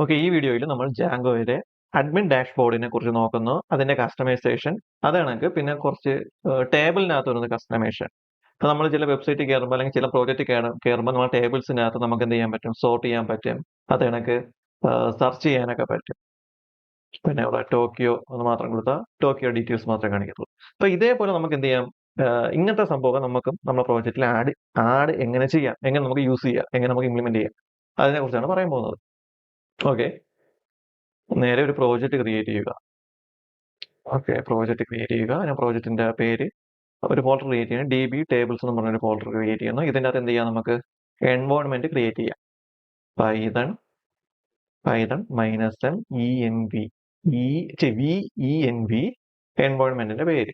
Okay, ഈ വീഡിയോയിൽ നമ്മൾ ജാങ്കോയുടെ അഡ്മിൻ ഡാഷ്ബോർഡിനെ കുറിച്ച് നോക്കുന്നു. അതിന്റെ കസ്റ്റമൈസേഷൻ, അത് കണക്ക് പിന്നെ കുറച്ച് ടേബിളിനകത്ത് വരുന്ന കസ്റ്റമൈസേഷൻ. ഇപ്പൊ നമ്മൾ ചില വെബ്സൈറ്റിൽ കയറുമ്പോൾ അല്ലെങ്കിൽ ചില പ്രോജക്റ്റ് കയറുമ്പോൾ നമ്മൾ ടേബിൾസിനകത്ത് നമുക്ക് എന്ത് ചെയ്യാൻ പറ്റും, സോർട്ട് ചെയ്യാൻ പറ്റും. അത് കണക്ക് സെർച്ച് ചെയ്യാനൊക്കെ പറ്റും. പിന്നെ അവിടെ ടോക്കിയോ എന്ന് മാത്രം കൊടുത്താൽ ടോക്കിയോ ഡീറ്റെയിൽസ് മാത്രമേ കാണിക്കത്തുള്ളൂ. അപ്പൊ ഇതേപോലെ നമുക്ക് എന്ത് ചെയ്യാം, ഇങ്ങനത്തെ സംഭവം നമുക്ക് നമ്മുടെ പ്രോജക്റ്റിൽ ആഡ് എങ്ങനെ ചെയ്യാം, എങ്ങനെ നമുക്ക് യൂസ് ചെയ്യാം, എങ്ങനെ നമുക്ക് ഇംപ്ലിമെന്റ് ചെയ്യാം, അതിനെ കുറിച്ചാണ് പറയാൻ പോകുന്നത്. ഓക്കെ, നേരെ ഒരു പ്രോജക്റ്റ് ക്രിയേറ്റ് ചെയ്യുക. ഓക്കെ, പ്രോജക്റ്റ് ക്രിയേറ്റ് ചെയ്യുക. ഞാൻ പ്രോജക്റ്റിന്റെ പേര് ഒരു ഫോൾഡർ ക്രിയേറ്റ് ചെയ്യണം. DB ടേബിൾസ് എന്ന് പറഞ്ഞൊരു ഫോൾഡർ ക്രിയേറ്റ് ചെയ്യുന്നു. ഇതിൻ്റെ അകത്ത് എന്ത് ചെയ്യാം, നമുക്ക് എൻവോൺമെന്റ് ക്രിയേറ്റ് ചെയ്യാം. പൈതൺ -env എൻവോൺമെന്റിന്റെ പേര്.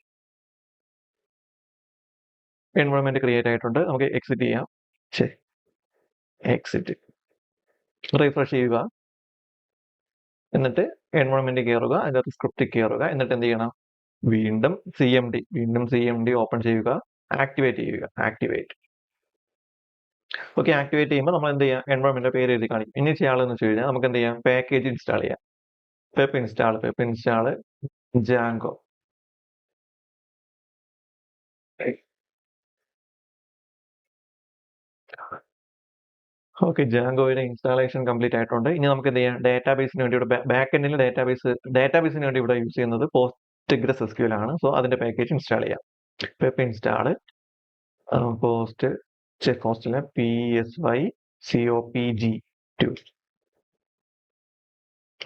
എൻവോൺമെന്റ് ക്രിയേറ്റ് ആയിട്ടുണ്ട്. നമുക്ക് എക്സിറ്റ് ചെയ്യാം. എക്സിറ്റ്, റിഫ്രഷ് ചെയ്യുക. എന്നിട്ട് എൻവോൺമെന്റ് കയറുക, അതിനകത്ത് സ്ക്രിപ്റ്റ് കയറുക. എന്നിട്ട് എന്ത് ചെയ്യണം, വീണ്ടും CMD ഓപ്പൺ ചെയ്യുക, ആക്ടിവേറ്റ് ചെയ്യുക. ഓക്കെ, ആക്ടിവേറ്റ് ചെയ്യുമ്പോൾ നമ്മൾ എന്ത് ചെയ്യാം, എൻവയോൺമെന്റ് പേര് എഴുതി കാണിക്കും. ഇനി ചെയ്യാനുള്ളതെന്ന് വെച്ച് കഴിഞ്ഞാൽ നമുക്ക് എന്ത് ചെയ്യാം, പാക്കേജ് ഇൻസ്റ്റാൾ ചെയ്യാം. Pip install Django. ഓക്കെ, ജാങ്കോയുടെ ഇൻസ്റ്റാളേഷൻ കംപ്ലീറ്റ് ആയിട്ടുണ്ട്. ഇനി നമുക്ക് എന്ത് ചെയ്യാം, ഡാറ്റാബേസിന് വേണ്ടി ഇവിടെ ബാക്ക് എൻഡിൽ ഡാറ്റാബേസിന് വേണ്ടി ഇവിടെ യൂസ് ചെയ്യുന്നത് PostgreSQL ആണ്. സോ അതിന്റെ പാക്കേജ് ഇൻസ്റ്റാൾ ചെയ്യാം. പെപ്പ് ഇൻസ്റ്റാൾ പോസ്റ്റിലെ PSYCOPG2.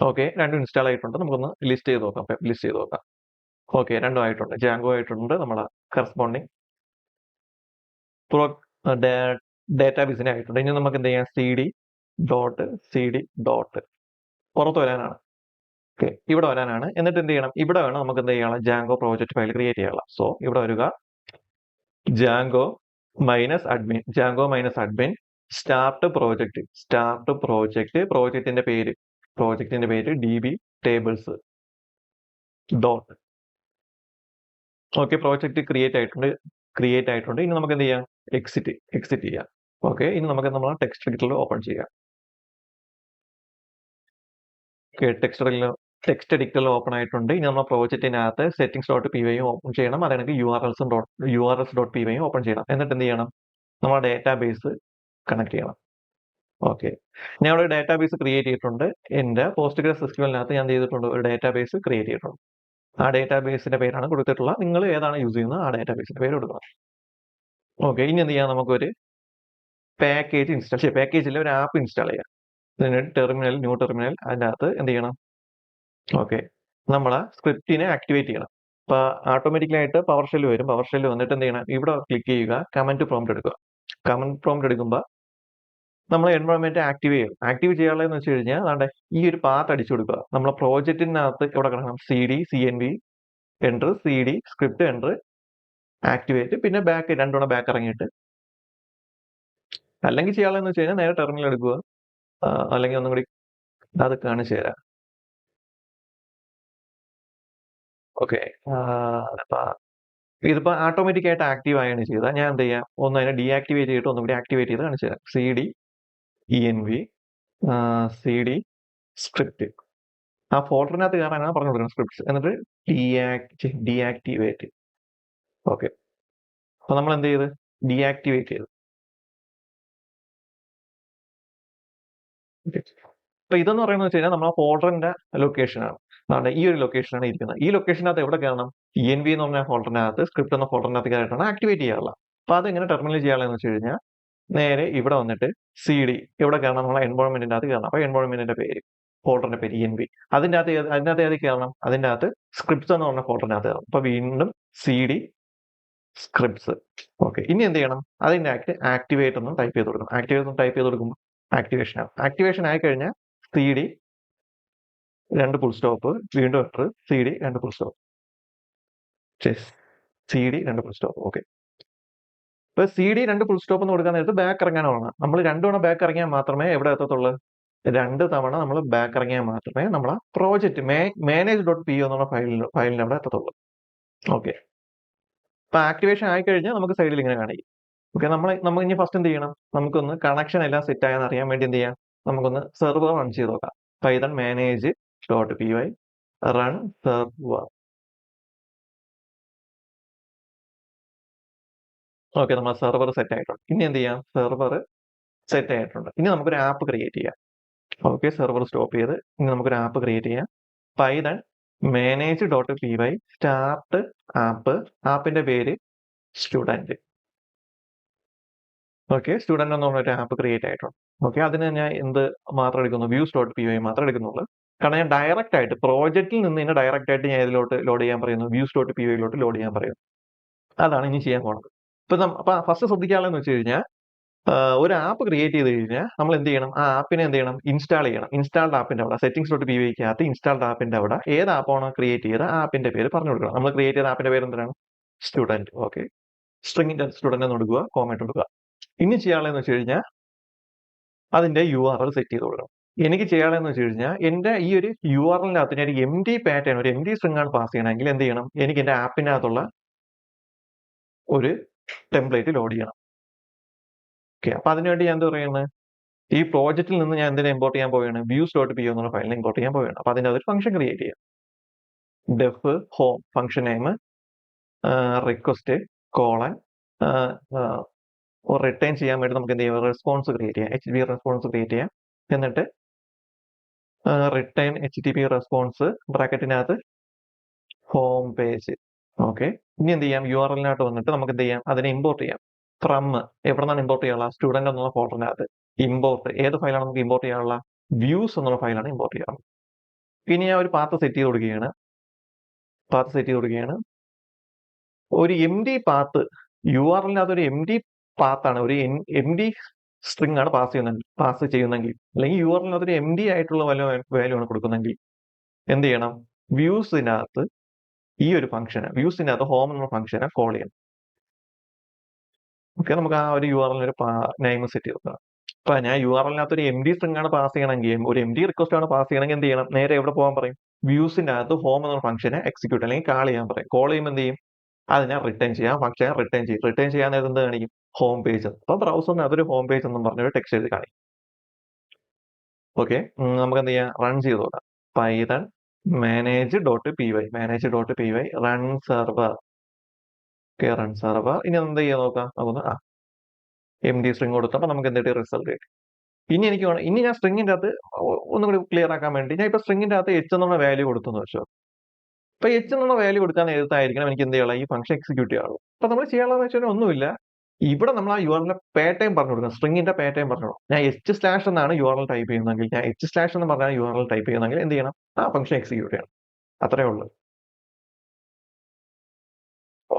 ഓക്കെ, രണ്ടും ഇൻസ്റ്റാൾ ആയിട്ടുണ്ട്. നമുക്കൊന്ന് ലിസ്റ്റ് ചെയ്ത് നോക്കാം. ഓക്കെ, രണ്ടും ആയിട്ടുണ്ട്. ജാങ്കോ ആയിട്ടുണ്ട്, നമ്മളെ കറസ്പോണ്ടിങ് ഡാറ്റാബേസിനെ ആയിട്ടുണ്ട്. ഇനി നമുക്ക് എന്ത് ചെയ്യാം, CD ഡോട്ട് പുറത്ത് വരാനാണ്. ഓക്കെ, ഇവിടെ വരാനാണ്. എന്നിട്ട് എന്ത് ചെയ്യണം, ഇവിടെ വേണം നമുക്ക് എന്ത് ചെയ്യാനുള്ള, ജാങ്കോ പ്രോജക്റ്റ് ഫയൽ ക്രിയേറ്റ് ചെയ്യാനുള്ള. സോ ഇവിടെ വരിക, ജാങ്കോ -admin സ്റ്റാർട്ട് പ്രോജക്റ്റിന്റെ പേര് DB tables dot. Okay, project create ആയിട്ടുണ്ട്. ഇനി നമുക്ക് എന്ത് ചെയ്യാം, എക്സിറ്റ് ചെയ്യാം. ഓക്കെ, ഇനി നമുക്ക് നമ്മൾ ടെക്സ്റ്റ് എഡിറ്ററിൽ ഓപ്പൺ ചെയ്യാം. ഓക്കെ, ടെക്സ്റ്റ് എഡിറ്ററിൽ ഓപ്പൺ ആയിട്ടുണ്ട്. ഇനി നമ്മൾ പ്രോജക്റ്റിനകത്ത് settings.py ഓപ്പൺ ചെയ്യണം. അതാണെങ്കിൽ urls.py ഓപ്പൺ ചെയ്യണം. എന്നിട്ട് എന്ത് ചെയ്യണം, നമ്മൾ ഡാറ്റാബേസ് കണക്ട് ചെയ്യണം. ഓക്കെ, ഞാൻ ഒരു ഡാറ്റാബേസ് ക്രിയേറ്റ് ചെയ്തിട്ടുണ്ട്. എന്റെ PostgreSQL-നകത്ത് ഞാൻ ചെയ്തിട്ടുണ്ട്, ഒരു ഡാറ്റാബേസ് ക്രിയേറ്റ് ചെയ്തിട്ടുണ്ട്. ആ ഡാറ്റാബേസിന്റെ പേരാണ് കൊടുത്തിട്ടുള്ള. നിങ്ങൾ ഏതാണ് യൂസ് ചെയ്യുന്നത് ആ ഡാറ്റാബേസിന്റെ പേര് കൊടുക്കണം. ഓക്കെ, ഇനി എന്ത് ചെയ്യാം, നമുക്കൊരു പാക്കേജിൽ ഒരു ആപ്പ് ഇൻസ്റ്റാൾ ചെയ്യാം. ന്യൂ ടെർമിനൽ അതിൻ്റെ അകത്ത് എന്ത് ചെയ്യണം, ഓക്കെ, നമ്മളെ സ്ക്രിപ്റ്റിനെ ആക്ടിവേറ്റ് ചെയ്യണം. അപ്പൊ ഓട്ടോമാറ്റിക്കലായിട്ട് പവർ ഷെൽ വരും. പവർ ഷെൽ വന്നിട്ട് എന്ത് ചെയ്യണം, ഇവിടെ ക്ലിക്ക് ചെയ്യുക, കമന്റ് പ്രോംപ്റ്റ് എടുക്കുക. കമന്റ് പ്രോംപ്റ്റ് എടുക്കുമ്പോൾ നമ്മൾ എൻവയോൺമെന്റ് ആക്റ്റീവ് ചെയ്യാനുള്ളതെന്ന് വെച്ച് കഴിഞ്ഞാൽ അതാണ്ട് ഈ ഒരു പാത്ത് അടിച്ചു കൊടുക്കുക. നമ്മളെ പ്രോജക്റ്റിനകത്ത് ഇവിടെ കിടക്കണം CMD enter, CD script enter, activate, പിന്നെ രണ്ടുകൂടെ ബാക്ക് ഇറങ്ങിയിട്ട്. അല്ലെങ്കിൽ ചെയ്യാനുള്ളതെന്ന് വെച്ച് കഴിഞ്ഞാൽ നേരെ ടെർമിനൽ എടുക്കുക, അല്ലെങ്കിൽ ഒന്നും കൂടി അത് കാണിച്ചു തരാം. ഓക്കെ, ഇതിപ്പോ ഓട്ടോമാറ്റിക് ആയിട്ട് ആക്റ്റീവ് ആയാണ് ചെയ്താൽ ഞാൻ എന്ത് ചെയ്യാം, ഒന്ന് അതിനെ ഡീആക്ടിവേറ്റ് ചെയ്തിട്ട് ഒന്നും കൂടി ആക്ടിവേറ്റ് ചെയ്ത് കാണിച്ചു തരാം. CD സ്ക്രിപ്റ്റ്, ആ ഫോൾഡറിനകത്ത് കയറാനാണ് പറഞ്ഞു കൊടുക്കുന്നത്, സ്ക്രിപ്റ്റ്സ്. എന്നിട്ട് ഡീആക്ടിവേറ്റ്. ഓക്കെ, അപ്പൊ നമ്മൾ എന്ത് ചെയ്ത് ഡീആക്ടിവേറ്റ് ചെയ്തു. അപ്പൊ ഇതെന്ന് പറയുന്നത് വെച്ച് കഴിഞ്ഞാൽ നമ്മളെ ഫോൾഡറിന്റെ ലൊക്കേഷനാണ്. അതാണ് ഈ ഒരു ലൊക്കേഷനാണ് ഇരിക്കുന്നത്. ഈ ലൊക്കേഷനകത്ത് എവിടെ കയറണം, ENV എന്ന് പറഞ്ഞ ഫോൾഡറിനകത്ത്, സ്ക്രിപ്റ്റ് എന്ന ഫോൾഡറിനകത്ത് കയറിയിട്ടാണ് ആക്ടിവേറ്റ് ചെയ്യാറുള്ളത്. അപ്പൊ അത് എങ്ങനെ ടെർമിനൽ ചെയ്യാനുള്ളതെന്ന് വെച്ച് കഴിഞ്ഞാൽ നേരെ ഇവിടെ വന്നിട്ട് CD ഇവിടെ കയറണം, നമ്മളെ എൻവയോൺമെന്റിന്റെ അകത്ത് കയറണം. അപ്പൊ എൻവയോൺമെന്റിന്റെ പേര്, ഫോൾഡറിന്റെ പേര് ENV. അതിനകത്ത് ഏത് കയറണം, അതിന്റെ അകത്ത് സ്ക്രിപ്റ്റ്സ് എന്ന് പറഞ്ഞ ഫോൾഡറിനകത്ത് കയറണം. അപ്പൊ വീണ്ടും CD സ്ക്രിപ്റ്റ്സ്. ഓക്കെ, ഇനി എന്ത് ചെയ്യണം, അതിന്റെ ആക്ടിവേറ്റ് ഒന്ന് ടൈപ്പ് ചെയ്ത് കൊടുക്കുമ്പോൾ ആക്ടിവേഷൻ ആയി കഴിഞ്ഞാൽ CD 2 ഫുൾ സ്റ്റോപ്പ്, വീണ്ടും enter, CD 2 full stop, CD 2 full stop. Okay, ഇപ്പൊ CD 2 ഫുൾ സ്റ്റോപ്പ് എന്ന് കൊടുക്കാൻ നേരത്ത് ബാക്ക് ഇറങ്ങാനാണ്. നമ്മൾ 2 തവണ ബാക്ക് ഇറങ്ങിയാൽ മാത്രമേ എവിടെ എത്തത്തുള്ളൂ, 2 തവണ നമ്മൾ ബാക്ക് ഇറങ്ങിയാൽ മാത്രമേ നമ്മളെ പ്രോജക്റ്റ് manage.py എന്നുള്ള ഫയലിന് അവിടെ എത്തത്തുള്ളൂ. ഓക്കെ, ഇപ്പൊ ആക്ടിവേഷൻ ആയി കഴിഞ്ഞാൽ നമുക്ക് സൈഡിൽ ഇങ്ങനെ കാണിക്കും. ഓക്കെ, നമ്മൾ ഇനി ഫസ്റ്റ് എന്ത് ചെയ്യണം, നമുക്കൊന്ന് കണക്ഷൻ എല്ലാം സെറ്റ് ആയെന്ന് അറിയാൻ വേണ്ടി എന്ത് ചെയ്യാം, നമുക്കൊന്ന് സെർവർ റൺ ചെയ്ത് നോക്കാം. Python manage dot p y run server. Okay, നമ്മൾ സെർവർ സെറ്റ് ആയിട്ടുണ്ട്. ഇനി എന്ത് ചെയ്യാം? സെർവർ സെറ്റ് ആയിട്ടുണ്ട്. ഇനി നമുക്കൊരു ആപ്പ് ക്രിയേറ്റ് ചെയ്യാം. ഓക്കെ, സെർവർ സ്റ്റോപ്പ് ചെയ്ത് ഇനി നമുക്കൊരു ആപ്പ് ക്രിയേറ്റ് ചെയ്യാം. Python manage dot p y start app. ആപ്പിന്റെ പേര് സ്റ്റുഡന്റ്. ഓക്കെ, സ്റ്റുഡന്റ് എന്ന് പറഞ്ഞൊരു ആപ്പ് ക്രിയേറ്റ് ആയിട്ടുണ്ട്. ഓക്കെ, അതിന് ഞാൻ എന്ത് മാത്രം എടുക്കുന്നു? വ്യൂസ് ഡോട്ട് പി വൈ മാത്രം എടുക്കുന്നുള്ളൂ. കാരണം ഞാൻ ഡയറക്റ്റ് ആയിട്ട് പ്രോജക്റ്റിൽ നിന്ന് തന്നെ ഡയറക്റ്റ് ആയിട്ട് ഞാൻ ഇതിലോട്ട് ലോഡ് ചെയ്യാൻ പറയുന്നു, വ്യൂസ് ഡോട്ട് പി വൈയിലോട്ട് ലോഡ് ചെയ്യാൻ പറയുന്നു. അതാണ് ഇനി ചെയ്യാൻ പോകുന്നത്. അപ്പൊ ഫസ്റ്റ് ശ്രദ്ധിക്കാനുള്ളതെന്ന് വെച്ച് കഴിഞ്ഞാൽ, ഒരു ആപ്പ് ക്രിയേറ്റ് ചെയ്ത് കഴിഞ്ഞാൽ നമ്മൾ എന്ത് ചെയ്യണം? ആ ആപ്പിനെ എന്ത് ചെയ്യണം? ഇൻസ്റ്റാൾ ചെയ്യണം. ഇൻസ്റ്റാൾഡ് ആപ്പിന്റെ അവിടെ സെറ്റിംഗ്സ് ഡോട്ട് പി വൈക്കകത്ത് ഇൻസ്റ്റാൾഡ് ആപ്പിന്റെ അവിടെ ഏത് ആപ്പാണോ ക്രിയേറ്റ് ചെയ്ത ആ ആപ്പിന്റെ പേര് പറഞ്ഞു കൊടുക്കണം. നമ്മൾ ക്രിയേറ്റ് ചെയ്ത ആപ്പിന്റെ പേര് എന്താണ്? സ്റ്റുഡന്റ്. ഓക്കെ, സ്ട്രിങ്ങിന്റെ സ്റ്റുഡന്റ് എന്ന് കൊടുക്കുക, കോമന്റ് കൊടുക്കുക. ഇനി ചെയ്യാനുള്ളതെന്ന് വെച്ച് കഴിഞ്ഞാൽ അതിന്റെ URL സെറ്റ് ചെയ്ത് കൊടുക്കണം. എനിക്ക് ചെയ്യാനുള്ളതെന്ന് വെച്ച് കഴിഞ്ഞാൽ എന്റെ ഈ ഒരു URLനകത്ത് ഞാൻ ഒരു MD പാറ്റേൺ, ഒരു MD സ്ട്രിങ് ആണ് പാസ് ചെയ്യണമെങ്കിൽ എന്ത് ചെയ്യണം? എനിക്ക് എന്റെ ആപ്പിനകത്തുള്ള ഒരു ടെംപ്ലേറ്റ് ലോഡ് ചെയ്യണം. ഓക്കെ, അപ്പൊ അതിനുവേണ്ടി ഞാൻ എന്താ പറയുന്നത്? ഈ പ്രോജക്റ്റിൽ നിന്ന് ഞാൻ എന്തിനെ ഇമ്പോർട്ട് ചെയ്യാൻ പോവുകയാണ്? വ്യൂസ് ഡോട്ട് പി എന്നുള്ള ഫയലിനെ ഇമ്പോർട്ട് ചെയ്യാൻ പോവുകയാണ്. അപ്പൊ അതിന്റെ അതൊരു ഫംഗ്ഷൻ ക്രിയേറ്റ് ചെയ്യാം. Def home function name request colon return ചെയ്യാൻ വേണ്ടി നമുക്ക് എന്ത് ചെയ്യാം? റെസ്പോൺസ് ക്രിയേറ്റ് ചെയ്യാം. HTTP റെസ്പോൺസ് ക്രിയേറ്റ് ചെയ്യാം. എന്നിട്ട് റിട്ടേൺ HTTP റെസ്പോൺസ് ബ്രാക്കറ്റിനകത്ത് ഹോം പേജ്. ഓക്കെ, ഇനി എന്ത് ചെയ്യാം? URLനകത്ത് വന്നിട്ട് നമുക്ക് എന്ത് ചെയ്യാം? അതിനെ ഇമ്പോർട്ട് ചെയ്യാം. ഫ്രം എവിടെ നിന്നാണ് ഇമ്പോർട്ട് ചെയ്യാനുള്ള? സ്റ്റുഡന്റ് എന്നുള്ള ഫോൾഡറിനകത്ത് ഇമ്പോർട്ട്. ഏത് ഫയലാണ് നമുക്ക് ഇമ്പോർട്ട് ചെയ്യാനുള്ള? വ്യൂസ് എന്നുള്ള ഫയലാണ് ഇമ്പോർട്ട് ചെയ്യാറുള്ളത്. ഇനി ഞാൻ ഒരു പാത്ത് സെറ്റ് ചെയ്ത് കൊടുക്കുകയാണ്. ഒരു MD പാത്ത്, URLനകത്ത് ഒരു MD പാത്താണ്, ഒരു MD സ്ട്രിങ് ആണ് പാസ് ചെയ്യുന്നെങ്കിൽ, അല്ലെങ്കിൽ URLനകത്ത് ഒരു MD ആയിട്ടുള്ള വാല്യൂ ആണ് കൊടുക്കുന്നെങ്കിൽ എന്ത് ചെയ്യണം? വ്യൂസിനകത്ത് ഈ ഒരു ഫംഗ്ഷന്, വ്യൂസിനകത്ത് ഹോം എന്ന ഫംഗ്ഷനെ കോൾ ചെയ്യണം. ഓക്കെ, നമുക്ക് ആ ഒരു URL ഒരു നെയിം സെറ്റ് ചെയ്ത് കൊടുക്കാം. അപ്പൊ ഞാൻ URLനകത്ത് ഒരു MD സ്ട്രിങ് ആണ് പാസ് ചെയ്യണമെങ്കിൽ, ഒരു MD റിക്വസ്റ്റ് ആണ് പാസ് ചെയ്യണമെങ്കിൽ എന്ത് ചെയ്യണം? നേരെ എവിടെ പോകാൻ പറയും? വ്യൂസിനകത്ത് ഹോം എന്ന ഫംഗ്ഷനെ എക്സിക്യൂട്ട് അല്ലെങ്കിൽ കാൾ ചെയ്യാൻ പറയും. കോൾ ചെയ്യുമ്പോൾ എന്ത് ചെയ്യും? അതിനെ റിട്ടേൺ ചെയ്യാം. ഫംഗ്ഷൻ റിട്ടേൺ ചെയ്യാൻ നേരത്തെ എന്ത് കാണിക്കും? Home page. അപ്പൊ ബ്രൗസറിന് അതൊരു ഹോം പേജ് എന്നും പറഞ്ഞൊരു ടെക്സ്റ്റ് എഴുതി കാണിക്കും. ഓക്കെ, നമുക്ക് എന്ത് ചെയ്യാം? റൺ ചെയ്ത് നോക്കാം. Python manage dot p y run server. Okay, run server. ഇനി എന്ത് ചെയ്യാൻ നോക്കാം? നമുക്കൊന്ന് MD സ്ട്രിങ് കൊടുത്തപ്പോൾ നമുക്ക് എന്തിട്ട് റിസൾട്ട് കിട്ടി. ഇനി ഞാൻ സ്ട്രിങ്ങിന്റെ അകത്ത് ഒന്നും കൂടി ക്ലിയർ ആക്കാൻ വേണ്ടി ഞാൻ ഇപ്പൊ സ്ട്രിങ്ങിന്റെ അകത്ത് H എന്നുള്ള വാല്യൂ കൊടുത്തെന്ന് വെച്ചോ. അപ്പൊ H എന്നുള്ള വാല്യൂ കൊടുക്കാൻ നേരത്തായിരിക്കണം എനിക്ക് എന്ത് ചെയ്യാനുള്ള? ഈ ഫംഗ്ഷൻ എക്സിക്യൂട്ട് ചെയ്യാനുള്ളൂ. അപ്പൊ നമ്മൾ ചെയ്യാനുള്ളതെന്ന് വെച്ചാൽ ഒന്നുമില്ല, ഇവിടെ നമ്മൾ ആ URL പാറ്റേൺ പറഞ്ഞു കൊടുക്കണം. സ്ട്രിങ്ങിന്റെ പാറ്റേൺ പറഞ്ഞു കൊടുക്കണം. ഞാൻ H/ എന്നാണ് URL ടൈപ്പ് ചെയ്യുന്നതെങ്കിൽ, ഞാൻ H/ എന്ന് പറഞ്ഞാൽ URL ടൈപ്പ് ചെയ്യുന്നെങ്കിൽ എന്ത് ചെയ്യണം? ആ ഫംഗ്ഷൻ എക്സിക്യൂട്ട് ചെയ്യണം. അത്രേ ഉള്ളൂ.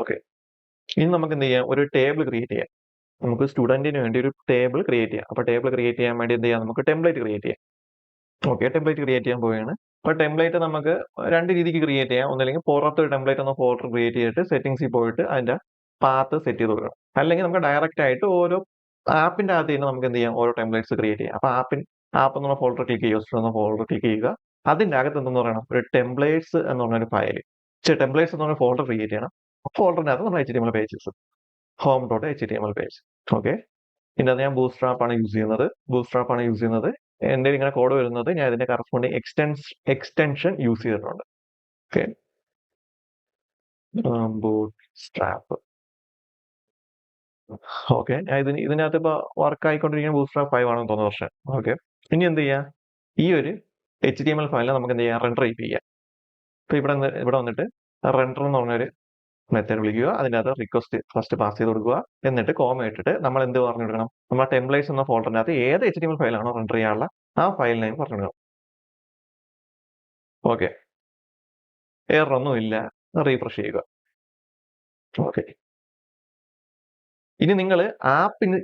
ഓക്കെ, ഇനി നമുക്ക് എന്ത് ചെയ്യാം? ഒരു ടേബിൾ ക്രിയേറ്റ് ചെയ്യാം. നമുക്ക് സ്റ്റുഡന്റിന് വേണ്ടി ഒരു ടേബിൾ ക്രിയേറ്റ് ചെയ്യാം. അപ്പൊ ടേബിൾ ക്രിയേറ്റ് ചെയ്യാൻ വേണ്ടി എന്ത് ചെയ്യാം? നമുക്ക് ടെംപ്ലേറ്റ് ക്രിയേറ്റ് ചെയ്യാം. ഓക്കെ, ടെംപ്ലേറ്റ് ക്രിയേറ്റ് ചെയ്യാൻ പോവുകയാണ്. അപ്പൊ ടെംപ്ലേറ്റ് നമുക്ക് രണ്ട് രീതിക്ക് ക്രിയേറ്റ് ചെയ്യാം. ഒന്നല്ലെങ്കിൽ പുറത്ത് ഒരു ടെംപ്ലേറ്റ് എന്ന ഫോൾഡർ ക്രിയേറ്റ് ചെയ്തിട്ട് സെറ്റിംഗ്സിൽ പോയിട്ട് അതിന്റെ പാത്ത് സെറ്റ് ചെയ്ത് കൊടുക്കണം. അല്ലെങ്കിൽ നമുക്ക് ഡയറക്റ്റ് ആയിട്ട് ഓരോ ആപ്പിന്റെ അകത്ത് തന്നെ നമുക്ക് എന്ത് ചെയ്യാം? ഓരോ ടെംപ്ലേറ്റ്സ് ക്രിയേറ്റ് ചെയ്യാം. അപ്പൊ ആപ്പ് എന്നുള്ള ഫോൾഡർ ക്ലിക്ക് ചെയ്യുക, എന്ന ഫോൾഡർ ക്ലിക്ക് ചെയ്യുക. അതിന്റെ അകത്ത് എന്തെന്ന് പറയണം? ഒരു ടെംപ്ലേറ്റ്സ് എന്ന് പറഞ്ഞൊരു ഫയൽ, ടെംപ്ലേറ്റ്സ് എന്ന് പറഞ്ഞ ഫോൾഡർ ക്രിയേറ്റ് ചെയ്യണം. ഫോൾഡറിനകത്ത് നമ്മൾ HTML pages, home dot HTML page. Okay, പിന്നെ അത് ഞാൻ ബൂട്ട്സ്ട്രാപ്പ് ആണ് യൂസ് ചെയ്യുന്നത്. എന്റെ ഇങ്ങനെ കോഡ് വരുന്നത് ഞാൻ ഇതിന്റെ കറസ്പോണ്ടിങ് എക്സ്റ്റൻഷൻ യൂസ് ചെയ്തിട്ടുണ്ട്. Okay, bootstrap. ഓക്കെ, ഞാൻ ഇതിനകത്ത് ഇപ്പൊ വർക്ക് ആയിക്കൊണ്ടിരിക്കുന്ന ബൂട്ട്സ്ട്രാപ്പ് 5 ആണെന്ന് തോന്നുന്ന വർഷം. ഓക്കെ, ഇനി എന്ത് ചെയ്യാം? ഈ ഒരു HTML ഫയലിനെ നമുക്ക് എന്ത് ചെയ്യാം? റെൻഡർ ചെയ്യാം. ഇപ്പൊ ഇവിടെ വന്നിട്ട് റെൻഡർ എന്ന് പറഞ്ഞൊരു മെത്തേഡ് വിളിക്കുക. അതിനകത്ത് റിക്വസ്റ്റ് ഫസ്റ്റ് പാസ് ചെയ്ത് കൊടുക്കുക. എന്നിട്ട് കോമ ഇട്ടിട്ട് നമ്മൾ എന്ത് പറഞ്ഞു കൊടുക്കണം? നമ്മൾ ടെംപ്ലേറ്റ്സ് എന്ന ഫോൾഡറിനകത്ത് ഏത് HTML ഫയലാണോ റെൻഡർ ചെയ്യാനുള്ള ആ ഫയൽ നെയിം പറഞ്ഞു കൊടുക്കണം. ഓക്കെ, എറർ ഒന്നും ഇല്ല. റീഫ്രഷ് ചെയ്യുക. ഓക്കെ, ഇനി നിങ്ങൾ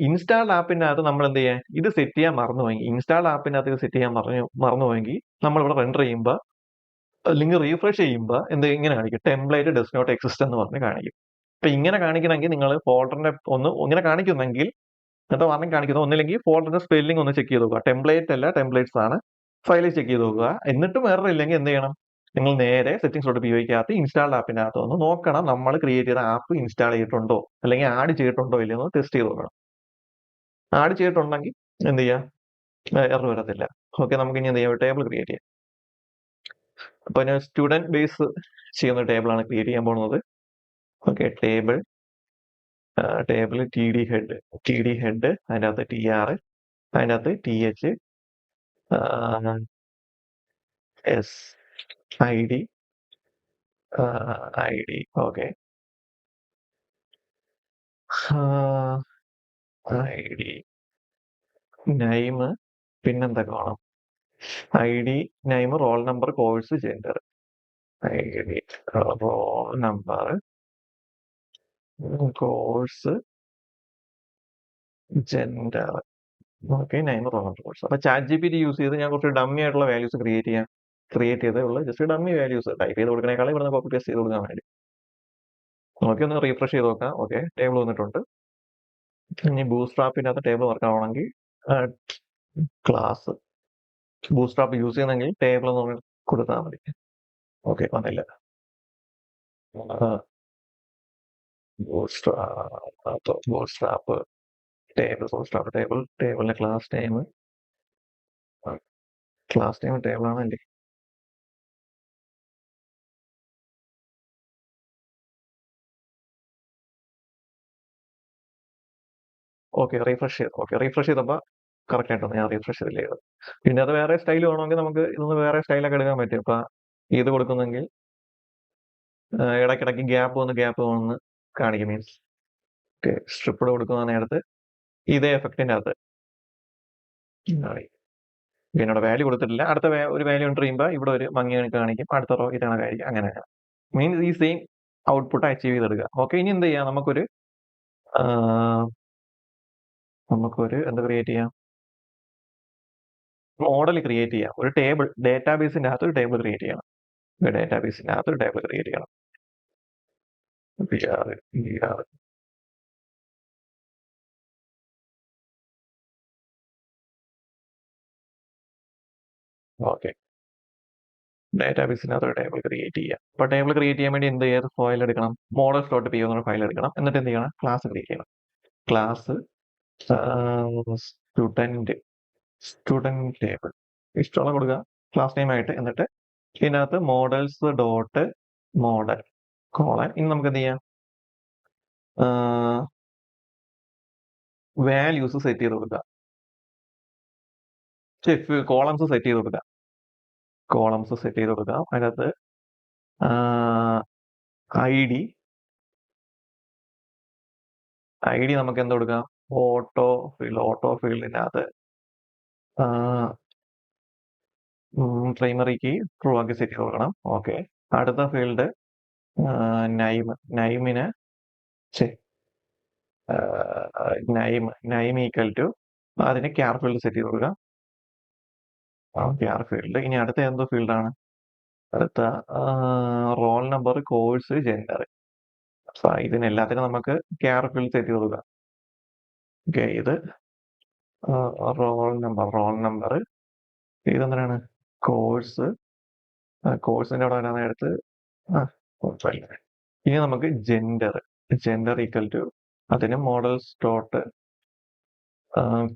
ഇൻസ്റ്റാൾഡ് ആപ്പിനകത്ത് നമ്മൾ എന്ത് ചെയ്യാൻ? ഇത് സെറ്റ് ചെയ്യാൻ മറന്നുപോയെങ്കിൽ, ഇൻസ്റ്റാൾഡ് ആപ്പിനകത്ത് ഇത് സെറ്റ് ചെയ്യാൻ മറന്നുപോയെങ്കിൽ നമ്മൾ ഇവിടെ റെൻഡർ ചെയ്യുമ്പോൾ അല്ലെങ്കിൽ റീഫ്രഷ് ചെയ്യുമ്പോൾ ഇങ്ങനെ കാണിക്കും? ടെംപ്ലേറ്റ് ഡസ് നോട്ട് എക്സിസ്റ്റ് എന്ന് പറഞ്ഞ് കാണിക്കും. അപ്പൊ ഇങ്ങനെ കാണിക്കണമെങ്കിൽ നിങ്ങൾ ഫോൾഡറിന്റെ ഇങ്ങനെ കാണിക്കുന്നെങ്കിൽ, എന്നിട്ട് വാർണിംഗ് കാണിക്കുന്നത് ഒന്നില്ലെങ്കിൽ ഫോൾഡറിന്റെ സ്പെല്ലിംഗ് ഒന്ന് ചെക്ക് ചെയ്ത് നോക്കുക. ടെംപ്ലേറ്റ് അല്ല, ടെംപ്ലേറ്റ്സ് ആണ്. ഫയൽ ചെക്ക് ചെയ്ത് നോക്കുക. എന്നിട്ടും എറർ ഇല്ലെങ്കിൽ എന്ത് ചെയ്യണം? നിങ്ങൾ നേരെ സെറ്റിംഗ്സ് ഡോട്ട് PY ഇൻസ്റ്റാൾഡ് ആപ്പിനകത്ത് ഒന്ന് നോക്കണം, നമ്മൾ ക്രിയേറ്റ് ചെയ്ത ആപ്പ് ഇൻസ്റ്റാൾ ചെയ്തിട്ടുണ്ടോ അല്ലെങ്കിൽ ആഡ് ചെയ്തിട്ടുണ്ടോ ഇല്ലെന്ന് ടെസ്റ്റ് ചെയ്ത് നോക്കണം. ആഡ് ചെയ്തിട്ടുണ്ടെങ്കിൽ എന്ത് ചെയ്യാം? എറർ വരത്തില്ല. ഓക്കെ, നമുക്ക് ഇനി എന്ത് ചെയ്യാം, ടേബിൾ ക്രിയേറ്റ് ചെയ്യാം. അപ്പൊ ഞാൻ സ്റ്റുഡന്റ് ബേസ് ചെയ്യുന്ന ടേബിളാണ് ക്രിയേറ്റ് ചെയ്യാൻ പോകുന്നത്. Okay, table T D head അതിൻ്റെ അകത്ത് TR, അതിൻ്റെ അകത്ത് TH, S, ID, ID. Okay, ID, name, പിന്നെന്തൊക്കെ വേണം? ID, name, roll number, course, gender. ID, roll number, course, gender. Okay, name, roll number, course. അപ്പൊ ChatGPT യൂസ് ചെയ്ത് ഞാൻ കുറച്ച് ഡമ്മി ആയിട്ടുള്ള വാല്യൂസ് ക്രിയേറ്റ് ചെയ്തേ ഉള്ളൂ. ജസ്റ്റ് ഡമ്മി വാല്യൂസ് ടൈപ്പ് ചെയ്ത് കൊടുക്കണേക്കാളും ഇവിടുന്ന് കോപ്പി പേസ്റ്റ് ചെയ്ത് കൊടുക്കാൻ വേണ്ടി. ഓക്കെ, ഒന്ന് റീഫ്രഷ് ചെയ്ത് നോക്കാം. ഓക്കെ, ടേബിൾ വന്നിട്ടുണ്ട്. ഇനി ബൂസ്ട്രാപ്പിനകത്ത് ടേബിൾ വർക്ക് ആവണമെങ്കിൽ ക്ലാസ് ബൂസ്ട്രാപ്പ് യൂസ് ചെയ്യുന്നെങ്കിൽ ടേബിൾ എന്ന് കൊടുത്താൽ മതി. ഓക്കെ, വന്നില്ല. ബൂസ്ട്രാപ്പ് ടേബിളിന്റെ ക്ലാസ് നെയിം ടേബിൾ ആണല്ലേ. ഓക്കെ, റീഫ്രഷ് ചെയ്തപ്പോൾ കറക്റ്റ് ആയിട്ടുണ്ട്. ഞാൻ റീഫ്രഷ് ചെയ്തില്ലേ. പിന്നെ അത് വേറെ സ്റ്റൈൽ വേണമെങ്കിൽ നമുക്ക് ഇതൊന്ന് വേറെ സ്റ്റൈലൊക്കെ എടുക്കാൻ പറ്റും. ഇപ്പൊ ഇത് കൊടുക്കുന്നെങ്കിൽ ഇടയ്ക്കിടയ്ക്ക് ഗ്യാപ്പ് വന്ന് കാണിക്കും. മീൻസ് സ്ട്രിപ്പിഡ് കൊടുക്കുന്ന നേരത്ത് ഇതേ എഫക്റ്റിന്റെ അകത്ത് പിന്നെ ഇവിടെ വാല്യൂ കൊടുത്തിട്ടില്ല. അടുത്ത ഒരു വാല്യൂ എൻ്റർ ചെയ്യുമ്പോൾ ഇവിടെ ഒരു മങ്ങി കാണിക്കും. അടുത്ത റോ ഇതാണ് കാര്യം. അങ്ങനെ മീൻസ് ഈ സെയിം ഔട്ട്പുട്ട് അച്ചീവ് ചെയ്തെടുക്കുക. ഓക്കെ, ഇനി എന്ത് ചെയ്യാം, നമുക്കൊരു എന്ത് ക്രിയേറ്റ് ചെയ്യാം, മോഡൽ ക്രിയേറ്റ് ചെയ്യാം. ഒരു ടേബിൾ ഡേറ്റാബേസിന്റെ അകത്ത് ഒരു ടേബിൾ ക്രിയേറ്റ് ചെയ്യണം. BR. ഓക്കെ, ഡേറ്റാബേസിനകത്ത് ഒരു ടേബിൾ ക്രിയേറ്റ് ചെയ്യാം. അപ്പൊ ടേബിൾ ക്രിയേറ്റ് ചെയ്യാൻ വേണ്ടി എന്ത് ചെയ്യാം, ഫയൽ എടുക്കണം, models.py എന്നുള്ള ഫയൽ എടുക്കണം. എന്നിട്ട് എന്ത് ചെയ്യണം, ക്ലാസ് ക്രിയേറ്റ് ചെയ്യണം. ക്ലാസ് സ്റ്റുഡന്റ് ടേബിൾ ഇഷ്ടമുള്ള കൊടുക്കുക ക്ലാസ് നെയിം ആയിട്ട്. എന്നിട്ട് ഇതിനകത്ത് models.model കോളൻ. ഇനി നമുക്ക് എന്ത് ചെയ്യാം, വാല്യൂസ് സെറ്റ് ചെയ്ത് കൊടുക്കുക. കോളംസ് സെറ്റ് ചെയ്ത് കൊടുക്കുക. അതിനകത്ത് ഐ ഡി നമുക്ക് എന്ത് കൊടുക്കാം, ഓട്ടോ ഫീൽഡിനകത്ത് പ്രൈമറി കീ ട്രൂ ആക്കി സെറ്റ് ചെയ്ത് കൊടുക്കണം. ഓക്കെ, അടുത്ത ഫീൽഡ് നൈമിന് നൈം ഈക്വൽ ടു അതിന് ക്യാർ ഫീൽഡ് സെറ്റ് ചെയ്ത് കൊടുക്കാം. ക്യാർ ഫീൽഡ്. ഇനി അടുത്ത എന്തോ ഫീൽഡാണ്, അടുത്ത റോൾ നമ്പർ, കോഴ്സ്, ജെൻഡർ. അപ്പൊ ഇതിനെല്ലാത്തിനും നമുക്ക് ക്യാർ ഫീൽഡ് സെറ്റ് ചെയ്ത് കൊടുക്കാം. ഓക്കെ, ഇത് റോൾ നമ്പർ, ഇതെന്തിനാണ്, കോഴ്സിന്റെ അവിടെ വരാൻ നേരത്ത് ഇനി നമുക്ക് ജെൻഡർ ഈക്വൽ ടു അതിന് models.